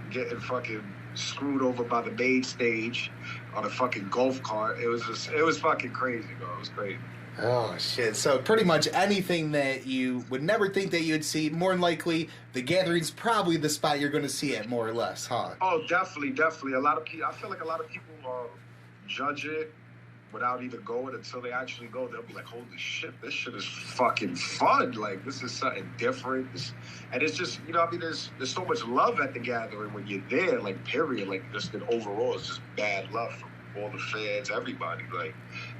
getting fucking screwed over by the main stage on a fucking golf cart. It was fucking crazy, bro. It was crazy. Oh, shit. So pretty much anything that you would never think that you'd see, more than likely, the gathering's probably the spot you're going to see it, more or less, huh? Oh, definitely. A lot of people, I feel like a lot of people judge it without even going until they actually go. They'll be like, holy shit, this shit is fucking fun. Like, this is something different. And it's just, you know, I mean, there's so much love at the gathering when you're there, like, period. Like, just overall, it's just mad love from all the fans, everybody. Like,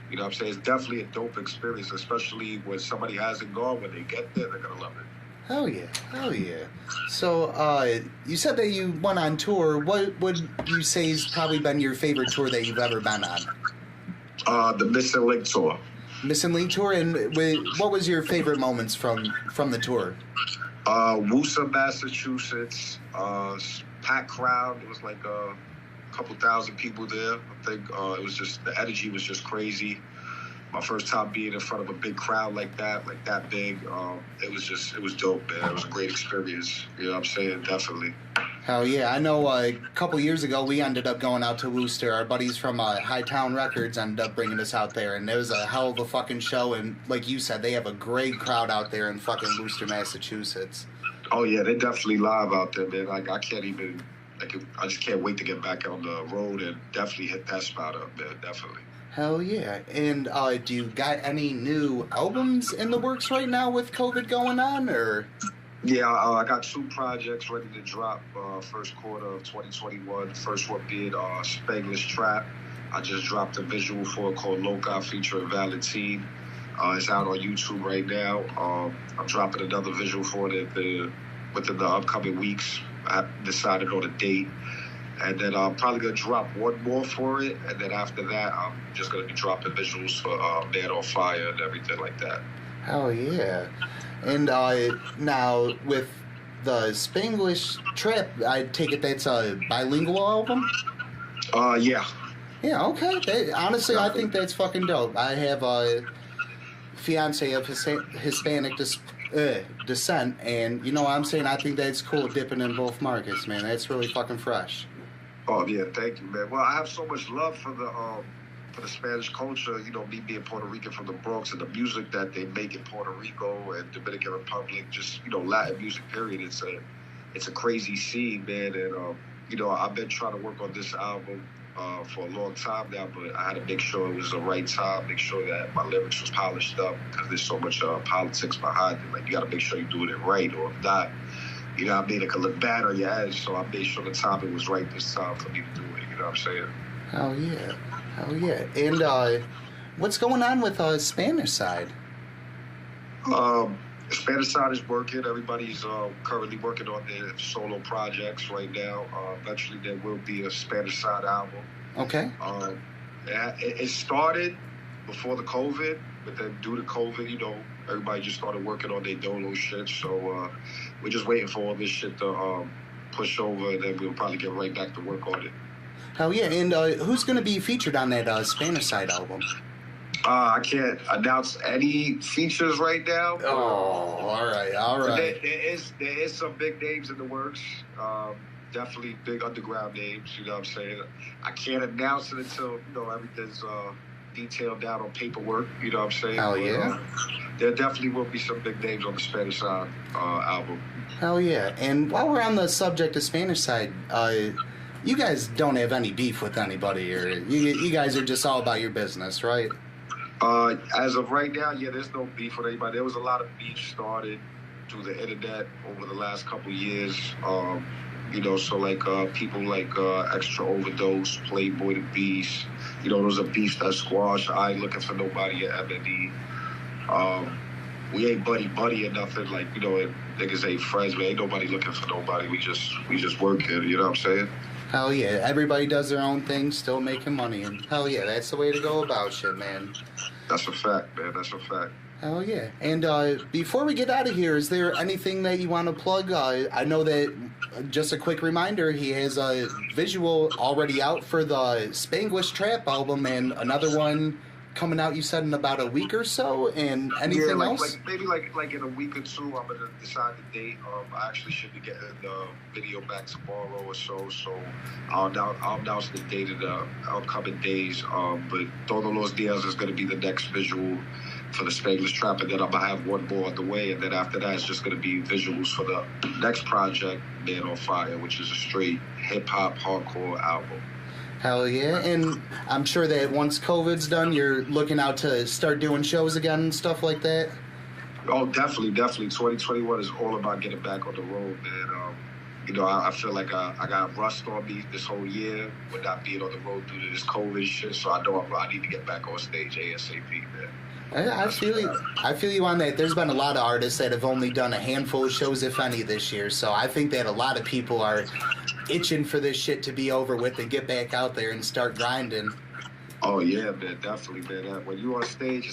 you know what I'm saying? It's definitely a dope experience, especially when somebody hasn't gone. When they get there, they're going to love it. Hell yeah. So, you said that you went on tour. What would you say has probably been your favorite tour that you've ever been on? The Missing Link tour. Missing Link tour? And what was your favorite moments from the tour? Worcester, Massachusetts, packed crowd. It was like a couple thousand people there. I think it was just, the energy was just crazy. My first time being in front of a big crowd like that big. It was dope, man. It was a great experience. You know what I'm saying? Definitely. Hell yeah. I know a couple years ago we ended up going out to Worcester. Our buddies from Hightown Records ended up bringing us out there, and it was a hell of a fucking show. And like you said, they have a great crowd out there in fucking Worcester, Massachusetts. Oh yeah, they're definitely live out there, man. Like, I just can't wait to get back on the road and definitely hit that spot up, man. Definitely. Hell yeah. And do you got any new albums in the works right now with COVID going on, or? Yeah, I got 2 projects ready to drop first quarter of 2021. First one being Spanglish Trap. I just dropped a visual for it called Loca featuring Valentine. It's out on YouTube right now. I'm dropping another visual for it within the upcoming weeks. I haven't decided on a date. And then I'm probably going to drop one more for it. And then after that, I'm just going to be dropping visuals for Man on Fire and everything like that. Hell yeah. And now with the Spanglish Trap, I take it that's a bilingual album? Yeah. Yeah, okay. Honestly, I think that's fucking dope. I have a fiance of Hispanic descent, and you know what I'm saying? I think that's cool dipping in both markets, man. That's really fucking fresh. Oh yeah, thank you, man. Well, I have so much love for the Spanish culture. You know, me being Puerto Rican from the Bronx, and the music that they make in Puerto Rico and Dominican Republic, just, you know, Latin music. Period. It's a crazy scene, man. And you know, I've been trying to work on this album for a long time now, but I had to make sure it was the right time, make sure that my lyrics was polished up, because there's so much politics behind it. Like, you got to make sure you're doing it right, or if not, you know what I mean, it could look bad on your edge. So I made sure the timing was right this time for me to do it. You know what I'm saying? Hell yeah. And what's going on with Spanish side? The Spanish side is working. Everybody's currently working on their solo projects right now. Eventually there will be a Spanish side album. Okay. It started before the COVID, but then due to COVID, you know, everybody just started working on their dolo shit. So we're just waiting for all this shit to push over, and then we'll probably get right back to work on it. Hell yeah. And who's going to be featured on that Spanish side album? I can't announce any features right now. Oh, all right. There is some big names in the works. Definitely big underground names. You know what I'm saying? I can't announce it until, you know, everything's detailed out on paperwork. You know what I'm saying? Hell yeah. There definitely will be some big names on the Spanish side album. Hell yeah. And while we're on the subject of Spanish side, you guys don't have any beef with anybody, or you guys are just all about your business, right? As of right now, yeah, there's no beef with anybody. There was a lot of beef started through the internet over the last couple years. You know, so like people like Extra Overdose, Playboy the Beast. You know, those are beefs that squash. I ain't looking for nobody at MNE. We ain't buddy or nothing. Like, you know, niggas ain't friends. We ain't nobody looking for nobody. We just working. You know what I'm saying? Hell yeah. Everybody does their own thing, still making money. And hell yeah, that's the way to go about shit, man. That's a fact, man. That's a fact. Hell yeah. And before we get out of here, is there anything that you want to plug? I know that, just a quick reminder, he has a visual already out for the Spanglish Trap album, and another one coming out, you said, in about a week or so, and anything else? Maybe in a week or two, I'm going to decide the date. I actually should be getting the video back tomorrow or so I'll announce the date of the upcoming days. But Todos los Dias is going to be the next visual. for the Spanglish Trap, and then I'm gonna have one more on the way, and then after that it's just gonna be visuals for the next project, Man on Fire, which is a straight hip hop hardcore album. Hell yeah. And I'm sure that once COVID's done, you're looking out to start doing shows again and stuff like that. Oh, definitely. 2021 is all about getting back on the road, man. I feel like I got rust on me this whole year with not being on the road due to this COVID shit, so I know I need to get back on stage ASAP, man. I feel you on that. There's been a lot of artists that have only done a handful of shows, if any, this year. So I think that a lot of people are itching for this shit to be over with and get back out there and start grinding. Oh yeah, man, definitely, man. When you on stage,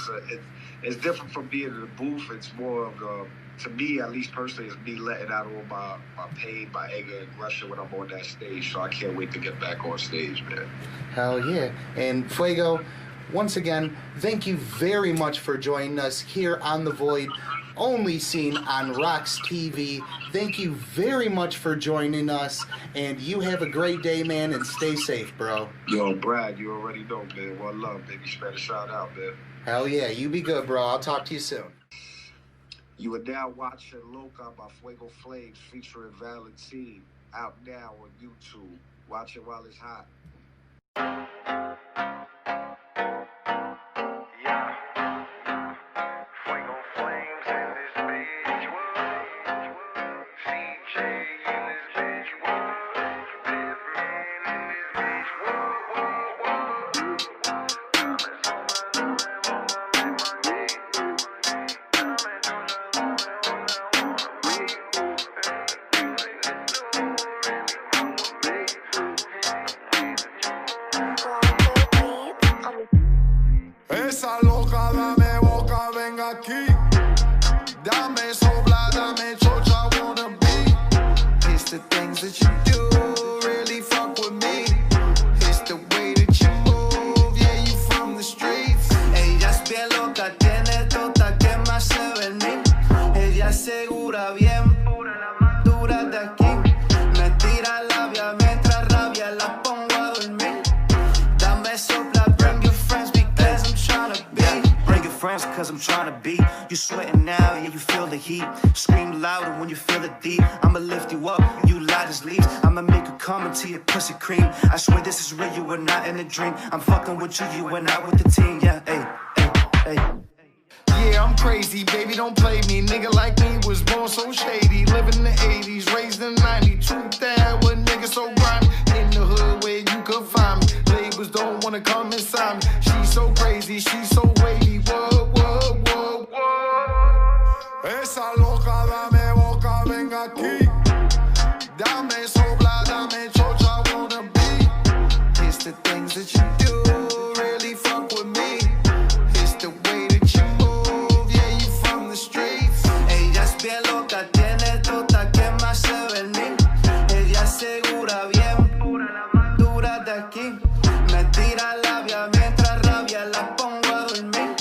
it's different from being in the booth. It's more of to me, at least personally, it's me letting out all my pain, my anger, aggression when I'm on that stage. So I can't wait to get back on stage, man. Hell yeah. And Fuego, once again, thank you very much for joining us here on The Void, only seen on ROX-TV. Thank you very much for joining us, and you have a great day, man, and stay safe, bro. Yo, Brad, you already know, man. One love, baby. Spread a shout out, man. Hell yeah. You be good, bro. I'll talk to you soon. You are now watching Loca by Fuego Flames featuring Valentine, out now on YouTube. Watch it while it's hot. Esa loca, dame boca, ven aquí. Dame sopla, dame chocha, wanna be. It's the things that you do, really fuck with me. It's the way that you move, yeah, you from the streets. Ella es bien loca, tiene tota que más se venir. Ella es segura, bien dura de aquí. Me tira labia mientras rabia la pongo a dormir. Dame sopla, bring your friends because I'm tryna be. Bring your friends cause I'm tryna be. You sweating now, yeah, you feel the heat. Scream louder when you feel it deep. I'ma lift you up, you light as leaves. I'ma make you come into your pussy cream. I swear this is real, you were not in a dream. I'm fucking with you, you were not with the team. Yeah, hey, hey, hey. Yeah, I'm crazy, baby, don't play me. Nigga like me was born so shady. Living in the 80s, raised in the 90s. Truth that with niggas so grimy. In the hood where you could find me. Labels don't wanna come inside me. She's so crazy, she's so wavy. Whoa, whoa, whoa, whoa. Esa loca, dame boca, ven aquí. Dame sopla, dame chocha, wanna be. It's the things that you do, really fuck with me. It's the way that you move, yeah, you from the streets. Ella es bien loca, tiene tota que más se venir. Ella es segura, bien dura de aquí. Me tira labia mientras rabia la pongo a dormir.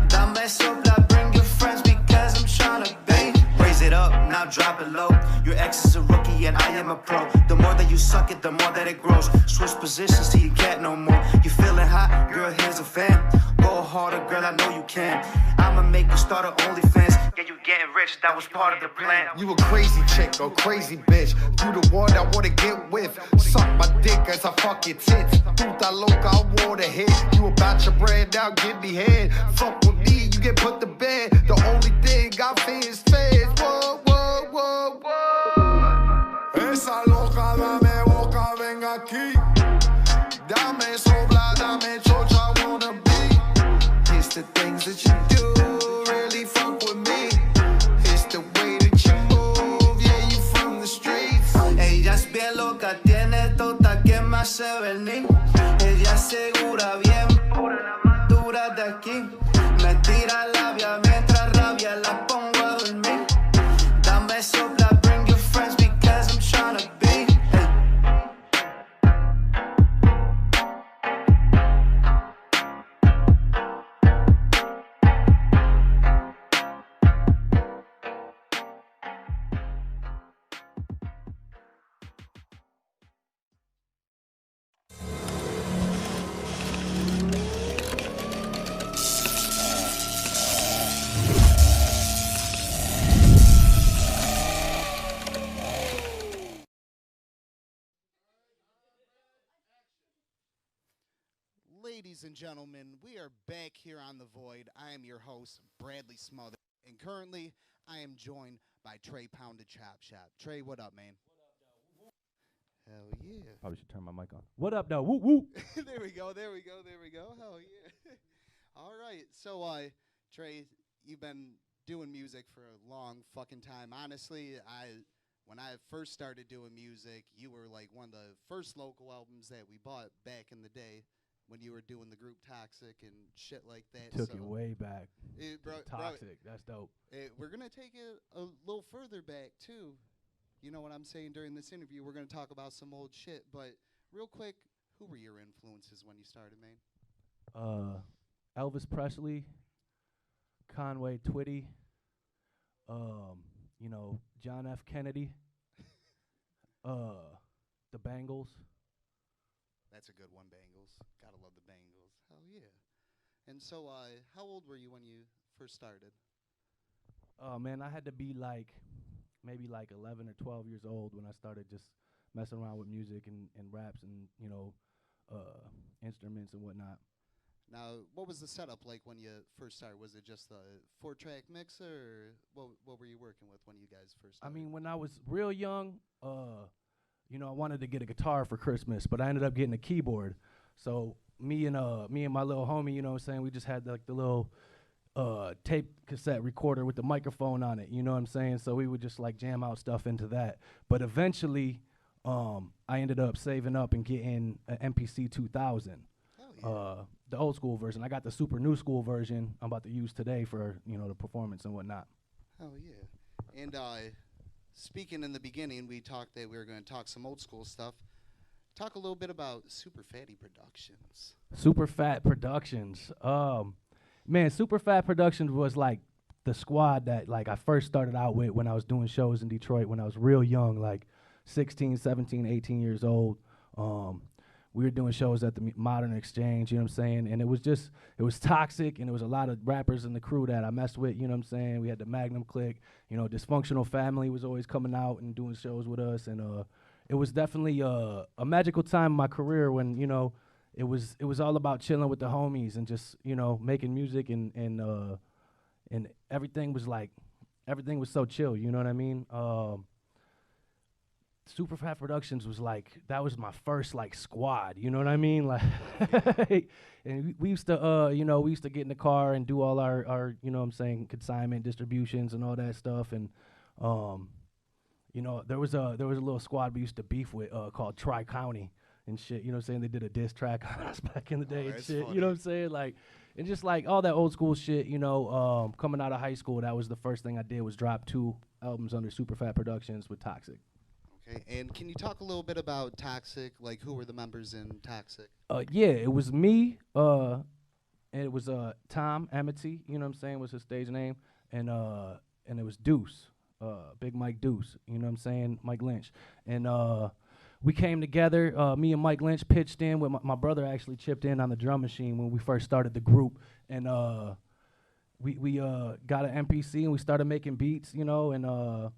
Dame sopla, bring your friends because I'm tryna be. Raise it up, now drop it low. Your ex is a rookie and I am a pro. The more that you suck it, the more that it grows. Switch positions till you can't no more. You feeling hot? Girl, here's a fan. Go harder, girl, I know you can. I'ma make you start a OnlyFans. Yeah, you getting rich, that was part of the plan. You a crazy chick, or crazy bitch. You the one I wanna get with. Suck my dick as I fuck your tits. Puta loca, I wanna hit. You about your bread, now give me head. Fuck with me, you get put to bed. The only thing I fear is feds. Whoa, whoa, whoa, whoa. Esa loca, dame boca, ven aquí. Dame sopla, dame chocha, wanna be. It's the things that you do, really fuck with me. It's the way that you move, yeah, you from the streets. Ella es bien loca, tiene tota que más se venir. Ella es segura, bien dura de aquí. Me tira labia mientras rabia la pongo a dormir. Dame sopla, bring your friends because I'm tryna be. Ladies and gentlemen, we are back here on The Void. I am your host, Bradley Smother, and currently I am joined by Trey Pounded Chop Shop. Trey, what up, man? Hell yeah. Probably should turn my mic on. What up, though? Whoop, whoop. There we go. Hell yeah. All right. So, Trey, you've been doing music for a long fucking time. Honestly, when I first started doing music, you were like one of the first local albums that we bought back in the day when you were doing the group Toxic and shit like that. Took it way back. Toxic, that's dope. We're going to take it a little further back, too. You know what I'm saying? During this interview, we're going to talk about some old shit. But real quick, who were your influences when you started, man? Elvis Presley, Conway Twitty, John F. Kennedy, the Bangles. That's a good one, Bangles. Gotta love the Bangles. Hell yeah. And so, how old were you when you first started? Oh, man, I had to be maybe 11 or 12 years old when I started just messing around with music and raps and, instruments and whatnot. Now, what was the setup like when you first started? Was it just a 4-track mixer, or what were you working with when you guys first started? I mean, when I was real young, I wanted to get a guitar for Christmas, but I ended up getting a keyboard. So me and my little homie, you know what I'm saying, we just had the little tape cassette recorder with the microphone on it, you know what I'm saying? So we would just jam out stuff into that. But eventually, I ended up saving up and getting an MPC 2000. Oh, yeah. The old school version. I got the super new school version I'm about to use today for, the performance and whatnot. Oh, yeah. And speaking in the beginning, we talked that we were going to talk some old school stuff. Talk a little bit about Super Fatty Productions. Super Fat Productions. Man, Super Fat Productions was the squad that I first started out with when I was doing shows in Detroit when I was real young, 16, 17, 18 years old. We were doing shows at the Modern Exchange, you know what I'm saying? And it was Toxic, and there was a lot of rappers in the crew that I messed with, you know what I'm saying? We had the Magnum Clique, Dysfunctional Family was always coming out and doing shows with us. And it was definitely a magical time in my career when, it was all about chilling with the homies and just, making music and everything was so chill, you know what I mean? Super Fat Productions was that was my first squad, you know what I mean? And we used to we used to get in the car and do all our you know what I'm saying, consignment distributions and all that stuff. And there was a little squad we used to beef with called Tri-County and shit, you know what I'm saying? They did a diss track on us back in the day and shit, funny. you know what I'm saying? And just all that old school shit, coming out of high school, that was the first thing I did was drop 2 albums under Super Fat Productions with Toxic. Okay, and can you talk a little bit about Toxic? Who were the members in Toxic? Yeah, it was me, and it was Tom Amity, you know what I'm saying, was his stage name, and it was Deuce, Big Mike Deuce, you know what I'm saying, Mike Lynch. And we came together, me and Mike Lynch pitched in with my brother actually chipped in on the drum machine when we first started the group, and we got an MPC and we started making beats, and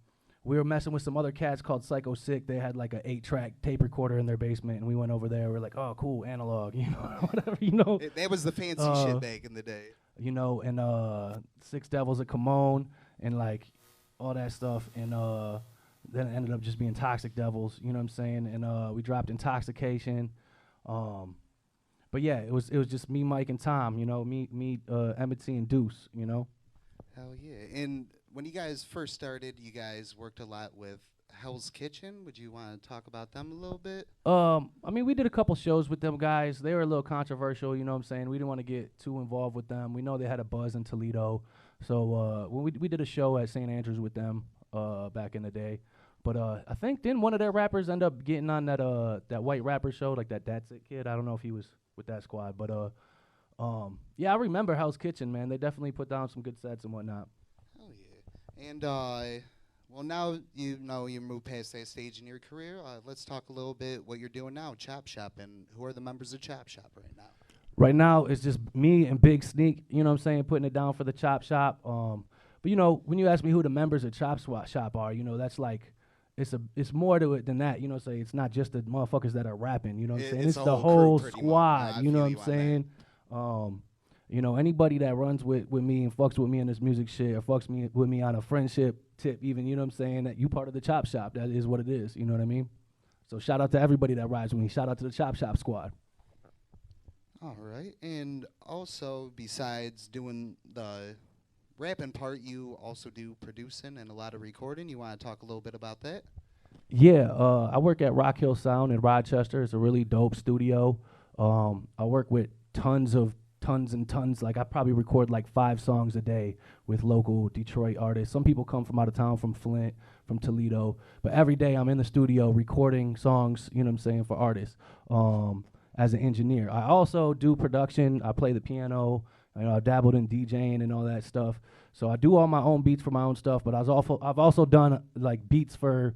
we were messing with some other cats called Psycho Sick. They had an 8-track tape recorder in their basement, and we went over there. We're like, oh, cool, analog, whatever, That was the fancy shit back in the day. And Six Devils of Kimon, and all that stuff. And then it ended up just being Toxic Devils, you know what I'm saying? And we dropped Intoxication. But yeah, it was just me, Mike, and Tom, me, Emmett T, and Deuce, Hell yeah. And when you guys first started, you guys worked a lot with Hell's Kitchen. Would you want to talk about them a little bit? I mean, we did a couple shows with them guys. They were a little controversial, you know what I'm saying? We didn't want to get too involved with them. We know they had a buzz in Toledo. So when we did a show at St. Andrews with them back in the day. But I think didn't one of their rappers end up getting on that white rapper show, that That's It kid? I don't know if he was with that squad. But yeah, I remember Hell's Kitchen, man. They definitely put down some good sets and whatnot. Oh, yeah. And, well, now you moved past that stage in your career. Let's talk a little bit what you're doing now, Chop Shop, and who are the members of Chop Shop right now? Right now, it's just me and Big Sneak, you know what I'm saying, putting it down for the Chop Shop. But, when you ask me who the members of Chop Shop are, that's it's more to it than that. You know, say it's not just the motherfuckers that are rapping. You know what I'm saying? It's It's a the whole whole crew, pretty much. squad. I You know feel what I'm you on saying? You know, anybody that runs with me and fucks with me in this music shit, or fucks with me on a friendship tip, even, you know what I'm saying, that you part of the Chop Shop. That is what it is. You know what I mean? So shout out to everybody that rides with me. Shout out to the Chop Shop squad. All right. And also, besides doing the rapping part, you also do producing and a lot of recording. You want to talk a little bit about that? Yeah, I work at Rock Hill Sound in Rochester. It's a really dope studio. I work with tons and tons. Like, I probably record like 5 songs a day with local Detroit artists. Some people come from out of town, from Flint, from Toledo. But every day I'm in the studio recording songs, you know what I'm saying, for artists as an engineer. I also do production. I play the piano. You know, I dabbled in DJing and all that stuff. So I do all my own beats for my own stuff. But I've also done like beats for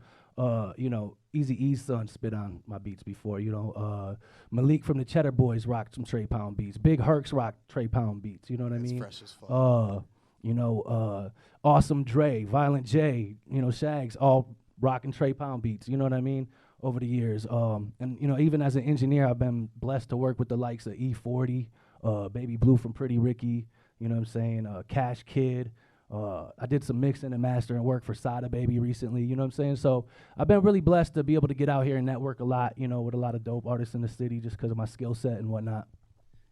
you know, Eazy-E's son spit on my beats before. You know, Malik from the Cheddar Boys rocked some Trey Pound beats. Big Herc's rocked Trey Pound beats. You know what I mean? Fresh as fuck. You know, Awesome Dre, Violent J, you know, Shags, all rocking Trey Pound beats. You know what I mean? Over the years, and you know, even as an engineer, I've been blessed to work with the likes of E40, Baby Blue from Pretty Ricky. You know what I'm saying? Cash Kid. I did some mixing and mastering work for Sada Baby recently, you know what I'm saying? So I've been really blessed to be able to get out here and network a lot, you know, with a lot of dope artists in the city just because of my skill set and whatnot.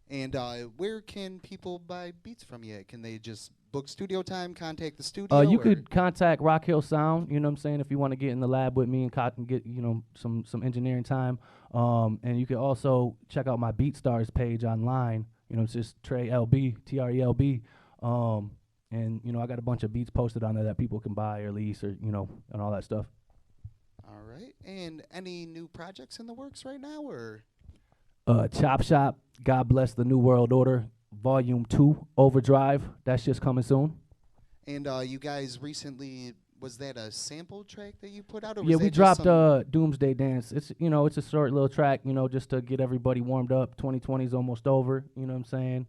And where can people buy beats from you? Can they just book studio time, contact the studio? You could contact Rock Hill Sound, you know what I'm saying, if you want to get in the lab with me and get, you know, some engineering time. And you can also check out my BeatStars page online. You know, it's just Trey LB, TRELB. And, you know, I got a bunch of beats posted on there that people can buy or lease or, you know, and all that stuff. All right. And any new projects in the works right now, or? Chop Shop, God Bless the New World Order, Volume 2, Overdrive. That's just coming soon. And you guys recently, was that a sample track that you put out? Or Yeah, was we that dropped just Doomsday Dance. It's, you know, it's a short little track, you know, just to get everybody warmed up. 2020 is almost over, you know what I'm saying?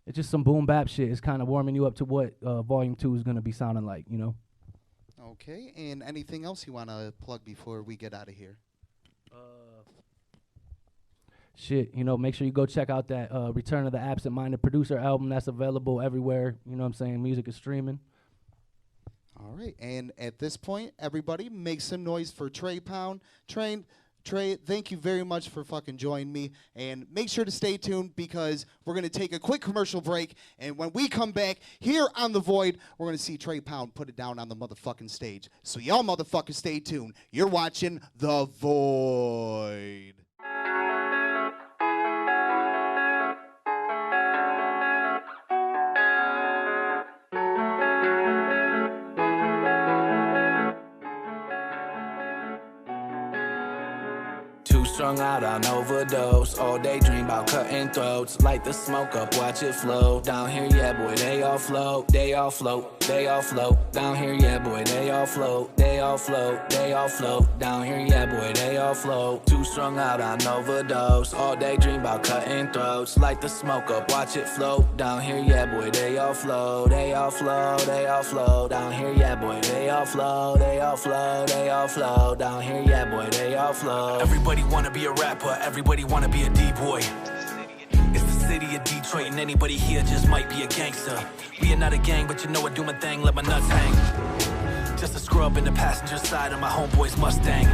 It's just some boom bap shit. It's kind of warming you up to what Volume 2 is going to be sounding like, you know? Okay, and anything else you want to plug before we get out of here? Shit, you know, make sure you go check out that Return of the Absent Minded Producer album. That's available everywhere, you know what I'm saying? Music is streaming. All right, and at this point, everybody, make some noise for Trey Pound. Trey, thank you very much for fucking joining me, and make sure to stay tuned because we're going to take a quick commercial break, and when we come back here on The Void, we're going to see Trey Pound put it down on the motherfucking stage. So y'all motherfuckers stay tuned. You're watching The Void. Strung out on overdose, all day dream about cutting throats. Light the smoke up, watch it flow. Down here, yeah, boy, they all float. They all float, they all float. Down here, yeah, boy, they all float. They all float, they all float. Down here, yeah, boy, they all float. Too strung out on overdose, all day dream about cutting throats. Light the smoke up, watch it float. Down here, yeah, boy, they all float. They all float, they all float. Down here, yeah, boy, they all float. They all float, they all float. Down here, yeah, boy, they all float. Everybody wanna be a rapper, everybody wanna be a D-boy. It's the city of Detroit and anybody here just might be a gangster. We are not a gang, but you know I do my thing, let my nuts hang. Just a scrub in the passenger side of my homeboy's Mustang.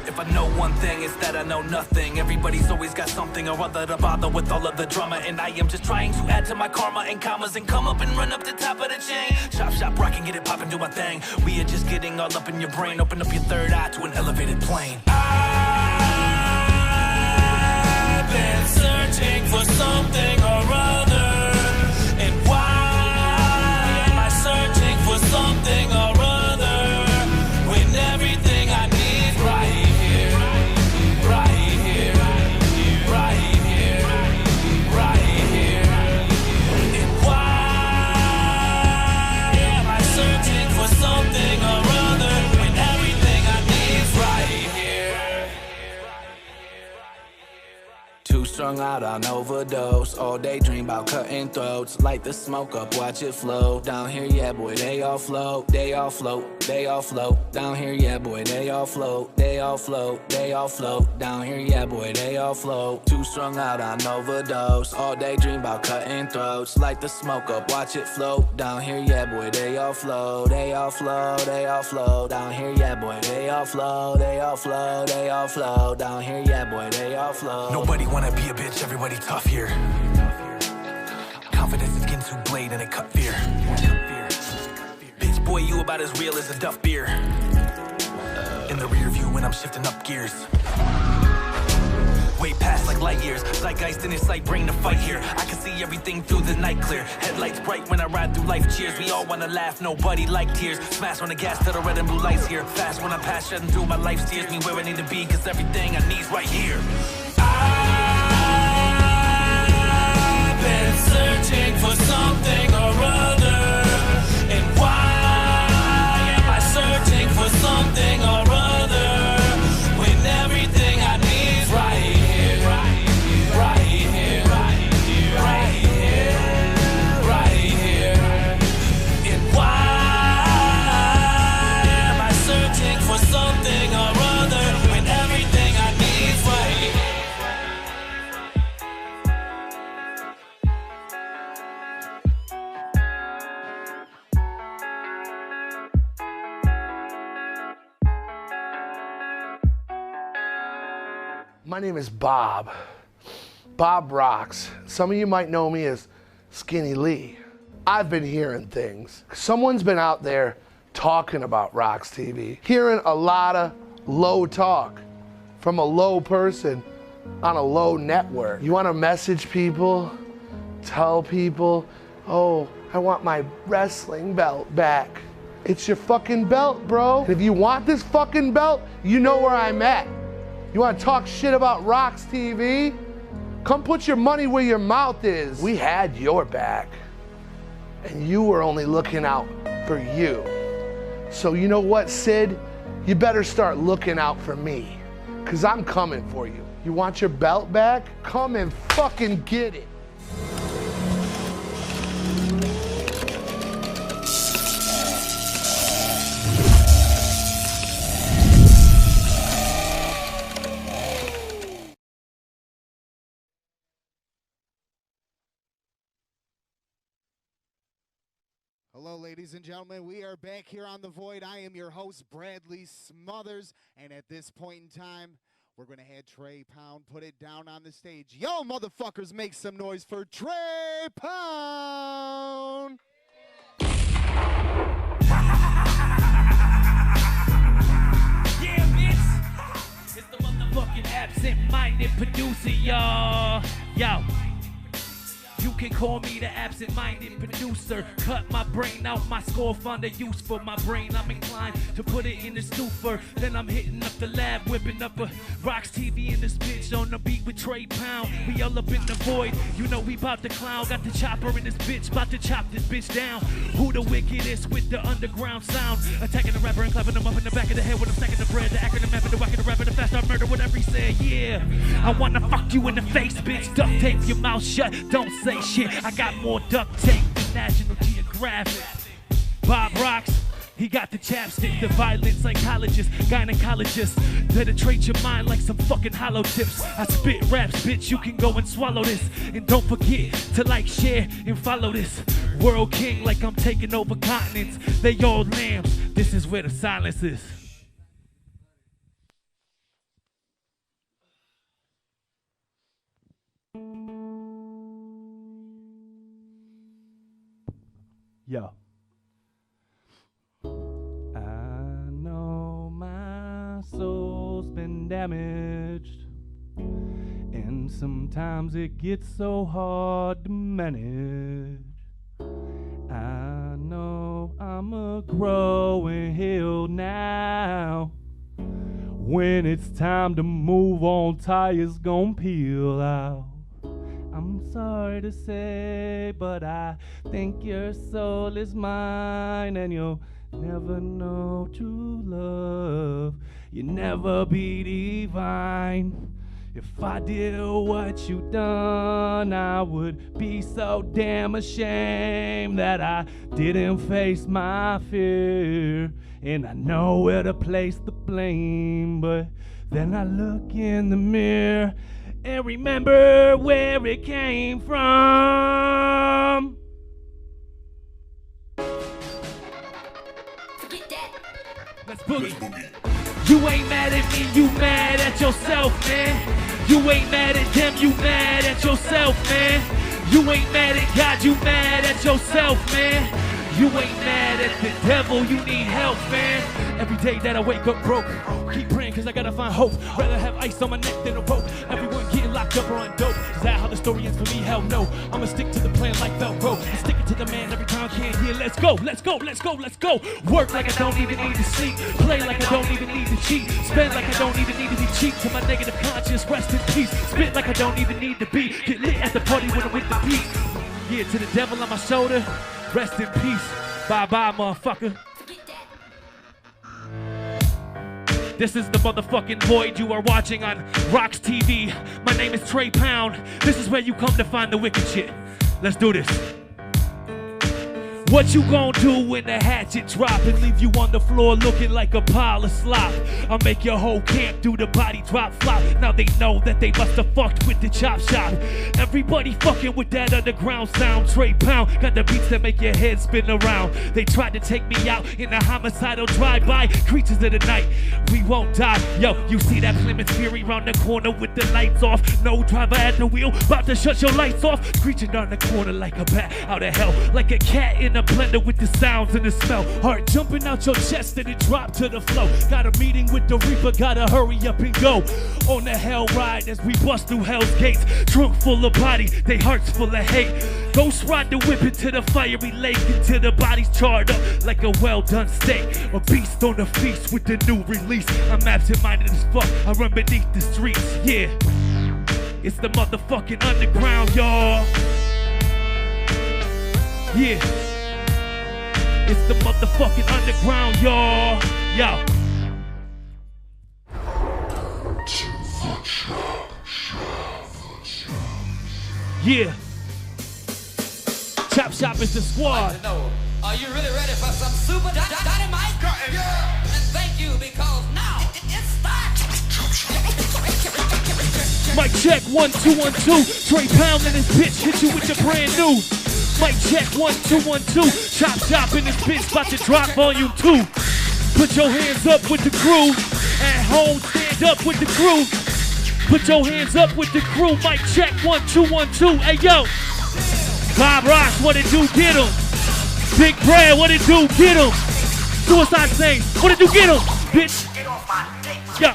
If I know one thing, it's that I know nothing. Everybody's always got something or other to bother with all of the drama, and I am just trying to add to my karma and commas and come up and run up the top of the chain. Chop, shop, rock and get it poppin', do my thing. We are just getting all up in your brain. Open up your third eye to an elevated plane. I've been searching for something or other. And why am I searching for something or other when everything I need is right here, right here, right here, right here? And why am I searching for something or other when everything I need is right here? strung out on overdose. All day dream about cutting throats. Light the smoke up, watch it flow. Down here, yeah, boy, they all float. They all float, they all float. Down here, yeah, boy, they all float. They all float, they all float. Down here, yeah, boy, they all float. Too strung out on overdose. All day dream about cutting throats. Light the smoke up, watch it float. Down here, yeah, boy, they all flow. They all flow, they all flow. Down here, yeah, boy, they all flow. They all flow, they all flow. Down here, yeah, boy, they all flow. Nobody wanna be a bitch, everybody tough here. Confidence is skin to blade and it cut fear. Bitch, boy, you about as real as a Duff beer. In the rear view when I'm shifting up gears. Way past like light years. Zeitgeist in his sight, bring the fight here. I can see everything through the night clear. Headlights bright when I ride through life. Cheers, we all wanna laugh, nobody like tears. Smash on the gas till the red and blue lights here. Fast when I pass, shedding through my life's tears. Me where I need to be, cause everything I need's right here. I've been searching for something or other. And why am I searching for something or other when everything I need is right here, right here, right here, right here, right here, right here. And why am I searching for something or other when everything I need is right here? My name is Bob. Bob Rocks. Some of you might know me as Skinny Lee. I've been hearing things. Someone's been out there talking about ROX-TV. Hearing a lot of low talk from a low person on a low network. You want to message people, tell people, oh, I want my wrestling belt back. It's your fucking belt, bro. And if you want this fucking belt, you know where I'm at. You want to talk shit about ROX-TV? Come put your money where your mouth is. We had your back, and you were only looking out for you. So you know what, Sid? You better start looking out for me, because I'm coming for you. You want your belt back? Come and fucking get it. Hello, ladies and gentlemen. We are back here on The Void. I am your host, Bradley Smothers. And at this point in time, we're going to have Trey Pound put it down on the stage. Yo, motherfuckers, make some noise for Trey Pound. Yeah, bitch. It's the motherfucking absent-minded producer, y'all. Yo. You can call me the absent-minded producer. Cut my brain out, my score, find a use for my brain. I'm inclined to put it in the stupor. Then I'm hitting up the lab, whipping up a ROX-TV in this bitch on the beat with Trey Pound. We all up in the void, you know we bout to clown. Got the chopper in this bitch, bout to chop this bitch down. Who the wickedest with the underground sound? Attacking the rapper and clapping him up in the back of the head with a stacking the bread. The acronym map, the whack of the rapper, the fast start murder, whatever he said, yeah. I wanna fuck you in the face, bitch. Duct tape your mouth shut, don't say shit. I got more duct tape than National Geographic. Bob Rocks, he got the chapstick, the violent psychologist, gynecologist. Penetrate your mind like some fucking hollow tips. I spit raps, bitch, you can go and swallow this. And don't forget to like, share, and follow this. World king like I'm taking over continents. They all lambs, this is where the silence is. Yo. I know my soul's been damaged, and sometimes it gets so hard to manage. I know I'm a growing hill now. When it's time to move on, tires gon' peel out. I'm sorry to say, but I think your soul is mine, and you'll never know true love. You never be divine. If I did what you done, I would be so damn ashamed that I didn't face my fear. And I know where to place the blame, but then I look in the mirror and remember where it came from. Let's boogie. You ain't mad at me, you mad at yourself, man. You ain't mad at them, you mad at yourself, man. You ain't mad at God, you mad at yourself, man. You ain't mad at the devil, you need help, man. Every day that I wake up broke, keep praying cause I gotta find hope. Rather have ice on my neck than a rope. Everyone getting locked up or on dope. Is that how the story ends for me? Hell no. I'ma stick to the plan like Velcro. And stick it to the man every time I can. Yeah, let's go, let's go, let's go, let's go. Work like I don't even need to sleep. Play like I don't even need to cheat. Spend like I don't even need to be cheap. To my negative conscience, rest in peace. Spit like I don't even need to be. Get lit at the party when I'm with the beat. Yeah, to the devil on my shoulder, rest in peace. Bye-bye, motherfucker. This is the motherfucking void you are watching on ROX-TV. My name is Trey Pound. This is where you come to find the wicked shit. Let's do this. What you gon' do when the hatchet drop and leave you on the floor looking like a pile of slop? I'll make your whole camp do the body drop flop. Now they know that they must have fucked with the chop shop. Everybody fucking with that underground sound. Trey Pound got the beats that make your head spin around. They tried to take me out in a homicidal drive-by. Creatures of the night, we won't die. Yo, you see that Plymouth Fury round the corner with the lights off? No driver at the wheel, about to shut your lights off. Screeching down the corner like a bat out of hell. Like a cat in a blender with the sounds and the smell. Heart jumping out your chest and it drop to the flow. Got a meeting with the Reaper, gotta hurry up and go. On the hell ride as we bust through hell's gates. Trunk full of body, they hearts full of hate. Ghost ride the whip into the fiery lake until the body's charred up like a well done steak. A beast on the feast with the new release. I'm absent-minded as fuck, I run beneath the streets, yeah. It's the motherfucking underground, y'all. Yeah. It's the motherfucking underground, y'all. Yo. Yeah. Chop Shop is the squad. Are you really ready for some super dynamite? Yeah. And thank you because now it's starts. Mic check 1 2 1 2. Trey Pound and his bitch hit you with your brand new. Mic check 1 2 1 2. Chop Shop in this bitch about to drop volume 2. Put your hands up with the crew. At home, stand up with the crew. Put your hands up with the crew. Mic check 1 2 1 2. Hey yo, Bob Ross, what it do? Get him. Big Brad, what it do? Get him. Suicide Saints, what it do? Get him, bitch. Yo.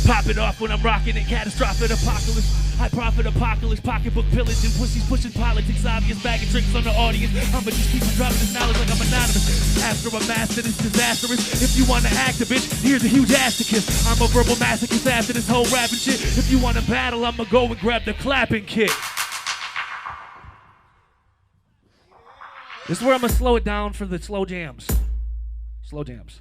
Pop it off when I'm rocking it. Catastrophic apocalypse. High profit apocalypse. Pocketbook pillage and pussies pushing politics. Obvious bag of tricks on the audience. I'ma just keep on dropping this knowledge like I'm anonymous. After a master, this disastrous. If you wanna act a bitch, here's a huge ass to kiss. I'm a verbal masochist after this whole rapping shit. If you wanna battle, I'ma go and grab the clapping kit. This is where I'm gonna slow it down for the slow jams. Slow jams.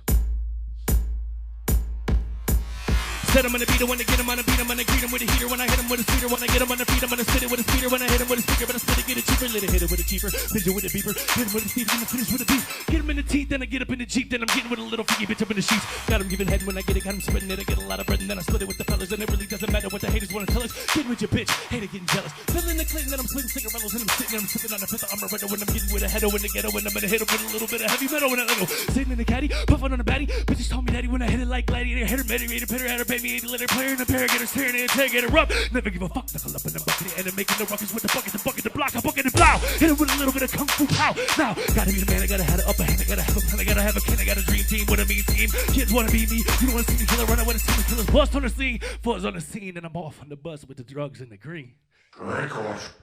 Said I'm gonna beat him when I get him, I'm gonna beat him, I'm gonna greet him with a heater. When I hit him with a speeder, when I get him on the feet, I'm gonna spit it with a speeder. When I hit him with a speaker, but I spit it, get it cheaper. Let it hit it with a cheaper, pinch it with a beeper. Hit him with a speeder, then I finish with a beat. Get him in the teeth, then I get up in the Jeep. Then I'm getting with a little freaky bitch up in the sheets. Got him giving head when I get it, got him spitting it. I get a lot of bread and then I split it with the fellas. And it really doesn't matter what the haters wanna tell us. Get with your bitch, hater getting jealous. Filling the Clinton, then I'm splitting cigarillos. And I'm sitting and I'm sipping on a fifth of Amaretto. When I'm getting with a header in the ghetto. And I'm gonna hit him with a little bit of heavy metal. When I go sitting in the caddy, puffing on a baddie. Bitches told me daddy when I hit it like gladiator. Hit her, mediator, pitter, hatter, baby, 80-liter player, and a pair. Tearing it, interrogator up. Never give a fuck. Knuckle up in the bucket and I'm making the ruckus with the bucket, the block, I bucket and blow. Hit it with a little bit of kung fu pow. Now, gotta be the man, I gotta have an upper hand, I gotta have a plan, I gotta have a kin, I got a dream team with a mean team. Kids wanna be me, you don't wanna see me kill a run, I wanna see me kill a bust on the scene. Fuzz on the scene, and I'm off on the bus with the drugs and the green. Drink off.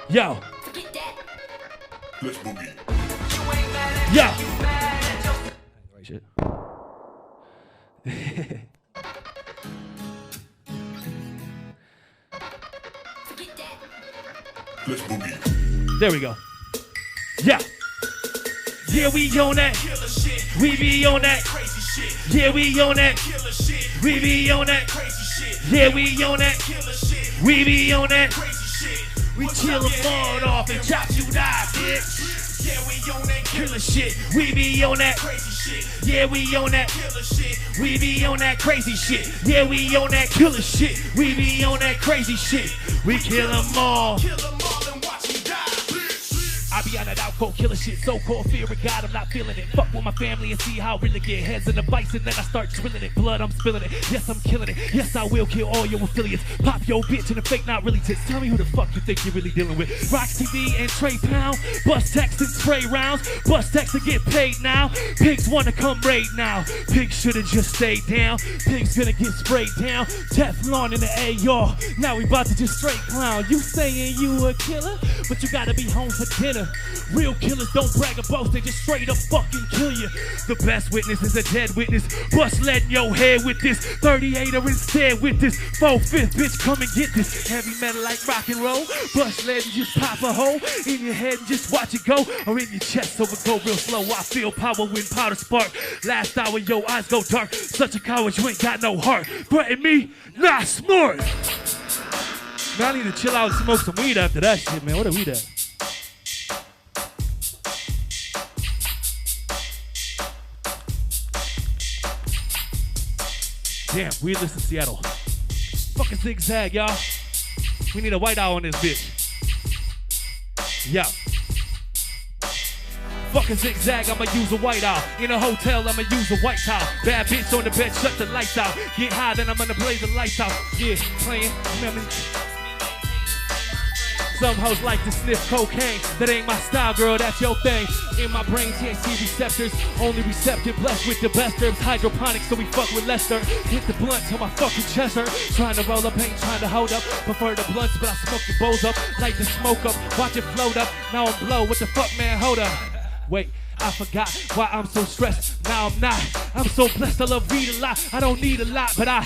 Yo. Let's boogie. Yo. Right shit. Let's boogie. There we go. Yeah. Yeah, we on that. We be on that. Yeah, we on that. We be on that. Yeah, we on that. We be on that. We chill them all off and chop you die, bitch. Yeah, we on that killer shit. We be on that crazy shit. Yeah, we on that killer shit. We be on that crazy shit. Yeah, we on that killer shit. We be on that crazy shit. We kill them all. I be on that out cold killer shit, so cold fear of God, I'm not feeling it. Fuck with my family and see how I really get heads in the bites, and then I start drilling it. Blood, I'm spilling it. Yes, I'm killing it. Yes, I will kill all your affiliates. Pop your bitch and the fake not really tits. Tell me who the fuck you think you're really dealing with. ROX-TV and Trey Pound. Bust text and spray rounds. Bust text to get paid now. Pigs wanna come raid now. Pigs should've just stayed down. Pigs gonna get sprayed down. Teflon in the AR. Now we about to just straight clown. You saying you a killer, but you gotta be home for dinner. Real killers don't brag or boast, they just straight up fucking kill you. The best witness is a dead witness. Bust letting your head with this 38er instead with this 4/5, bitch, come and get this. Heavy metal like rock and roll. Bust letting just pop a hole in your head and just watch it go, or in your chest so it go real slow. I feel power when powder spark. Last hour your eyes go dark. Such a coward, you ain't got no heart. Threaten me, not smart. Man, I need to chill out and smoke some weed after that shit, man. What a weed at? Damn, weedless in Seattle. Fucking zigzag, y'all. We need a white owl on this bitch. Yeah. Fucking zigzag, I'ma use a white owl. In a hotel, I'ma use a white towel. Bad bitch on the bed, shut the lights out. Get high, then I'm gonna blaze the lights out. Yeah, playing, remember. Some hoes like to sniff cocaine. That ain't my style, girl, that's your thing. In my brain, THC receptors. Only receptive, blessed with the best herbs. Hydroponics, so we fuck with Lester. Hit the blunt till my fucking chest hurt. Trying to roll up, ain't trying to hold up. Prefer the blunts, but I smoke the bowls up. Light the smoke up, watch it float up. Now I'm blow, what the fuck, man, hold up. Wait, I forgot why I'm so stressed. Now I'm not. I'm so blessed, I love weed a lot. I don't need a lot, but I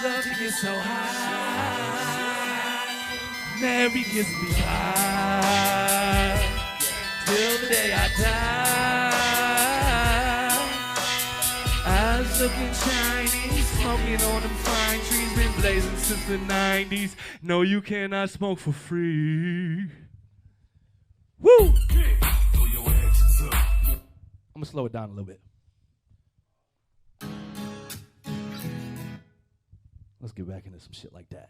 love to get so high. Mary gets me high till the day I die. Eyes looking shiny, smoking on them fine trees. Been blazing since the 90s. No, you cannot smoke for free. Woo! I'm gonna slow it down a little bit. Let's get back into some shit like that.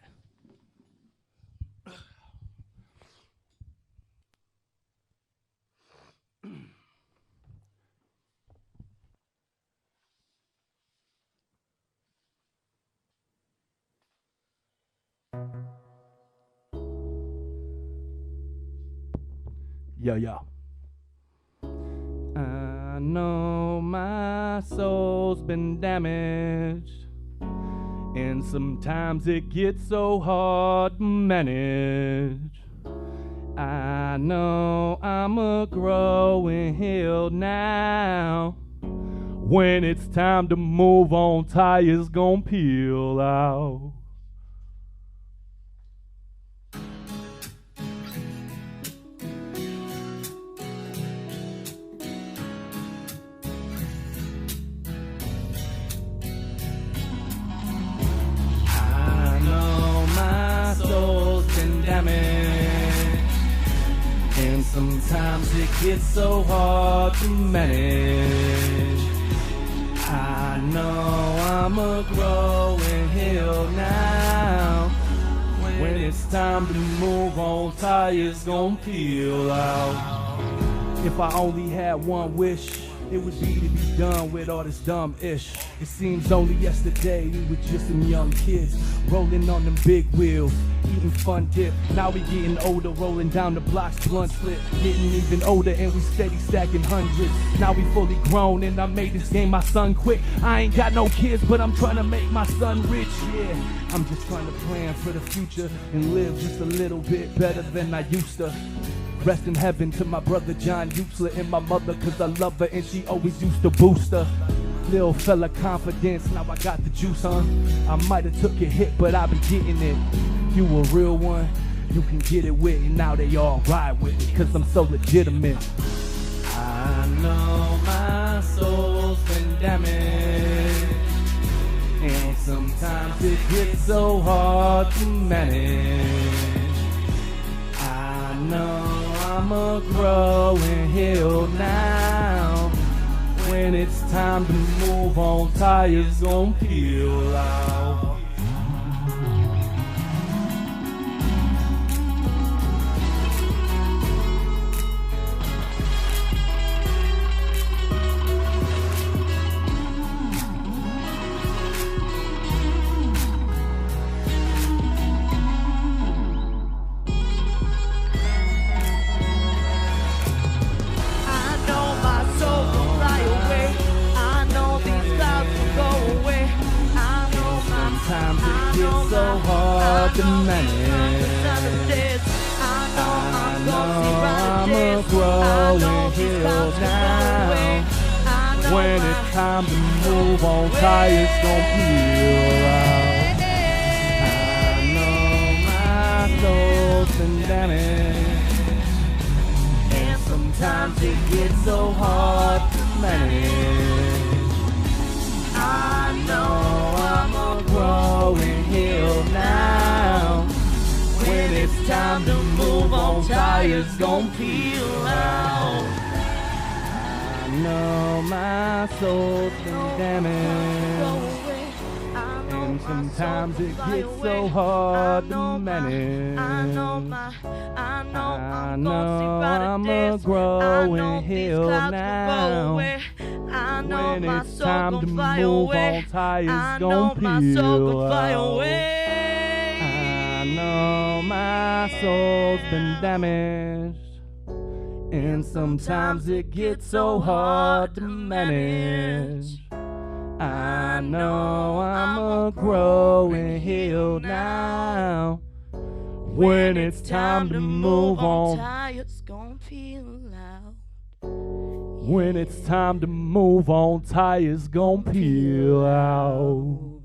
Yo, yo. I know my soul's been damaged, and sometimes it gets so hard to manage. I know I'm a growing hill now. When it's time to move on, tires gon' peel out. And sometimes it gets so hard to manage. I know I'm a growing hill now. When it's time to move on, tires gon' peel out. If I only had one wish, it would be to be done with all this dumb ish. It seems only yesterday we were just some young kids, rolling on them big wheels, eating fun dip. Now we getting older, rolling down the blocks, blunt flip. Getting even older and we steady stacking hundreds. Now we fully grown and I made this game my son quick. I ain't got no kids, but I'm trying to make my son rich, yeah. I'm just trying to plan for the future and live just a little bit better than I used to. Rest in heaven to my brother John Usler and my mother, cause I love her and she always used to boost her. Little fella confidence, now I got the juice on. I might have took a hit, but I been getting it. You a real one, you can get it with, and now they all ride with me, cause I'm so legitimate. I know my soul's been damaged, and sometimes it gets so hard to manage. I know I'm a growing hill now. When it's time to move on, tires gon' peel out. Sometimes it gets so hard to manage. I know I'm a growing hill now. When it's time to move on, tires gon' peel out. I know my soul's been damaged, and sometimes it gets so hard to manage. I know I'm a growing hill now. When it's time to move on, tires gon' peel out. I know my soul's been damaged, and sometimes it gets so hard to manage. I know I'm a growing hill now. When it's time to move on, tires gon' peel out. I know my soul's been damaged, and sometimes it gets so hard to manage. I know I'm a growing hill now. When it's time to move on, tires gon' peel out. when it's time to move on, tires gon' peel out.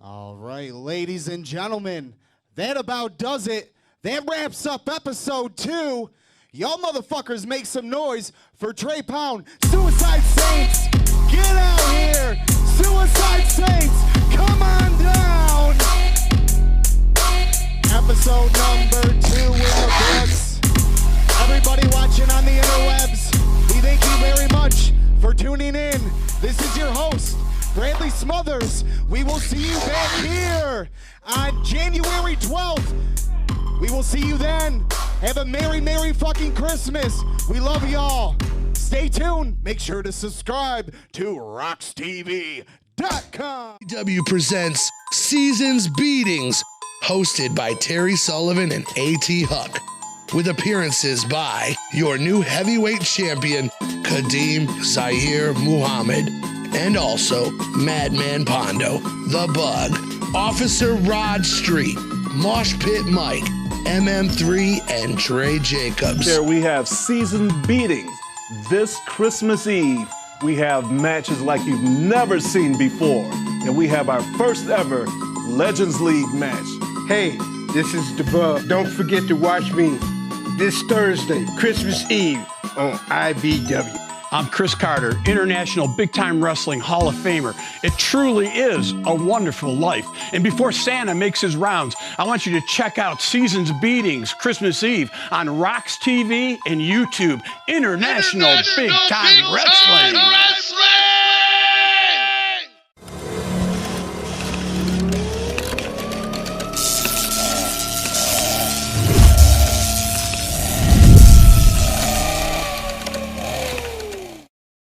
All right, ladies and gentlemen, that about does it. That wraps up episode 2. Y'all motherfuckers make some noise for Trey Pound. Suicide Saints, get out here. Suicide Saints, come on down. Episode number 2 in the books. Everybody watching on the interwebs, we thank you very much for tuning in. This is your host, Bradley Smothers. We will see you back here on January 12th. We will see you then. Have a merry, merry fucking Christmas. We love y'all. Stay tuned. Make sure to subscribe to ROX-TV.com. W presents Seasons Beatings, hosted by Terry Sullivan and A.T. Huck, with appearances by your new heavyweight champion, Kadeem Zaire Muhammad, and also Madman Pondo, The Bug, Officer Rod Street, Mosh Pit Mike, MM3, and Trey Jacobs. There we have Season Beatings. This Christmas Eve, we have matches like you've never seen before. And we have our first ever Legends League match. Hey, this is The Bug. Don't forget to watch me this Thursday, Christmas Eve, on IBW. I'm Chris Carter, International Big Time Wrestling Hall of Famer. It truly is a wonderful life. And before Santa makes his rounds, I want you to check out Seasons Beatings Christmas Eve on ROX-TV and YouTube. International Big Time Wrestling.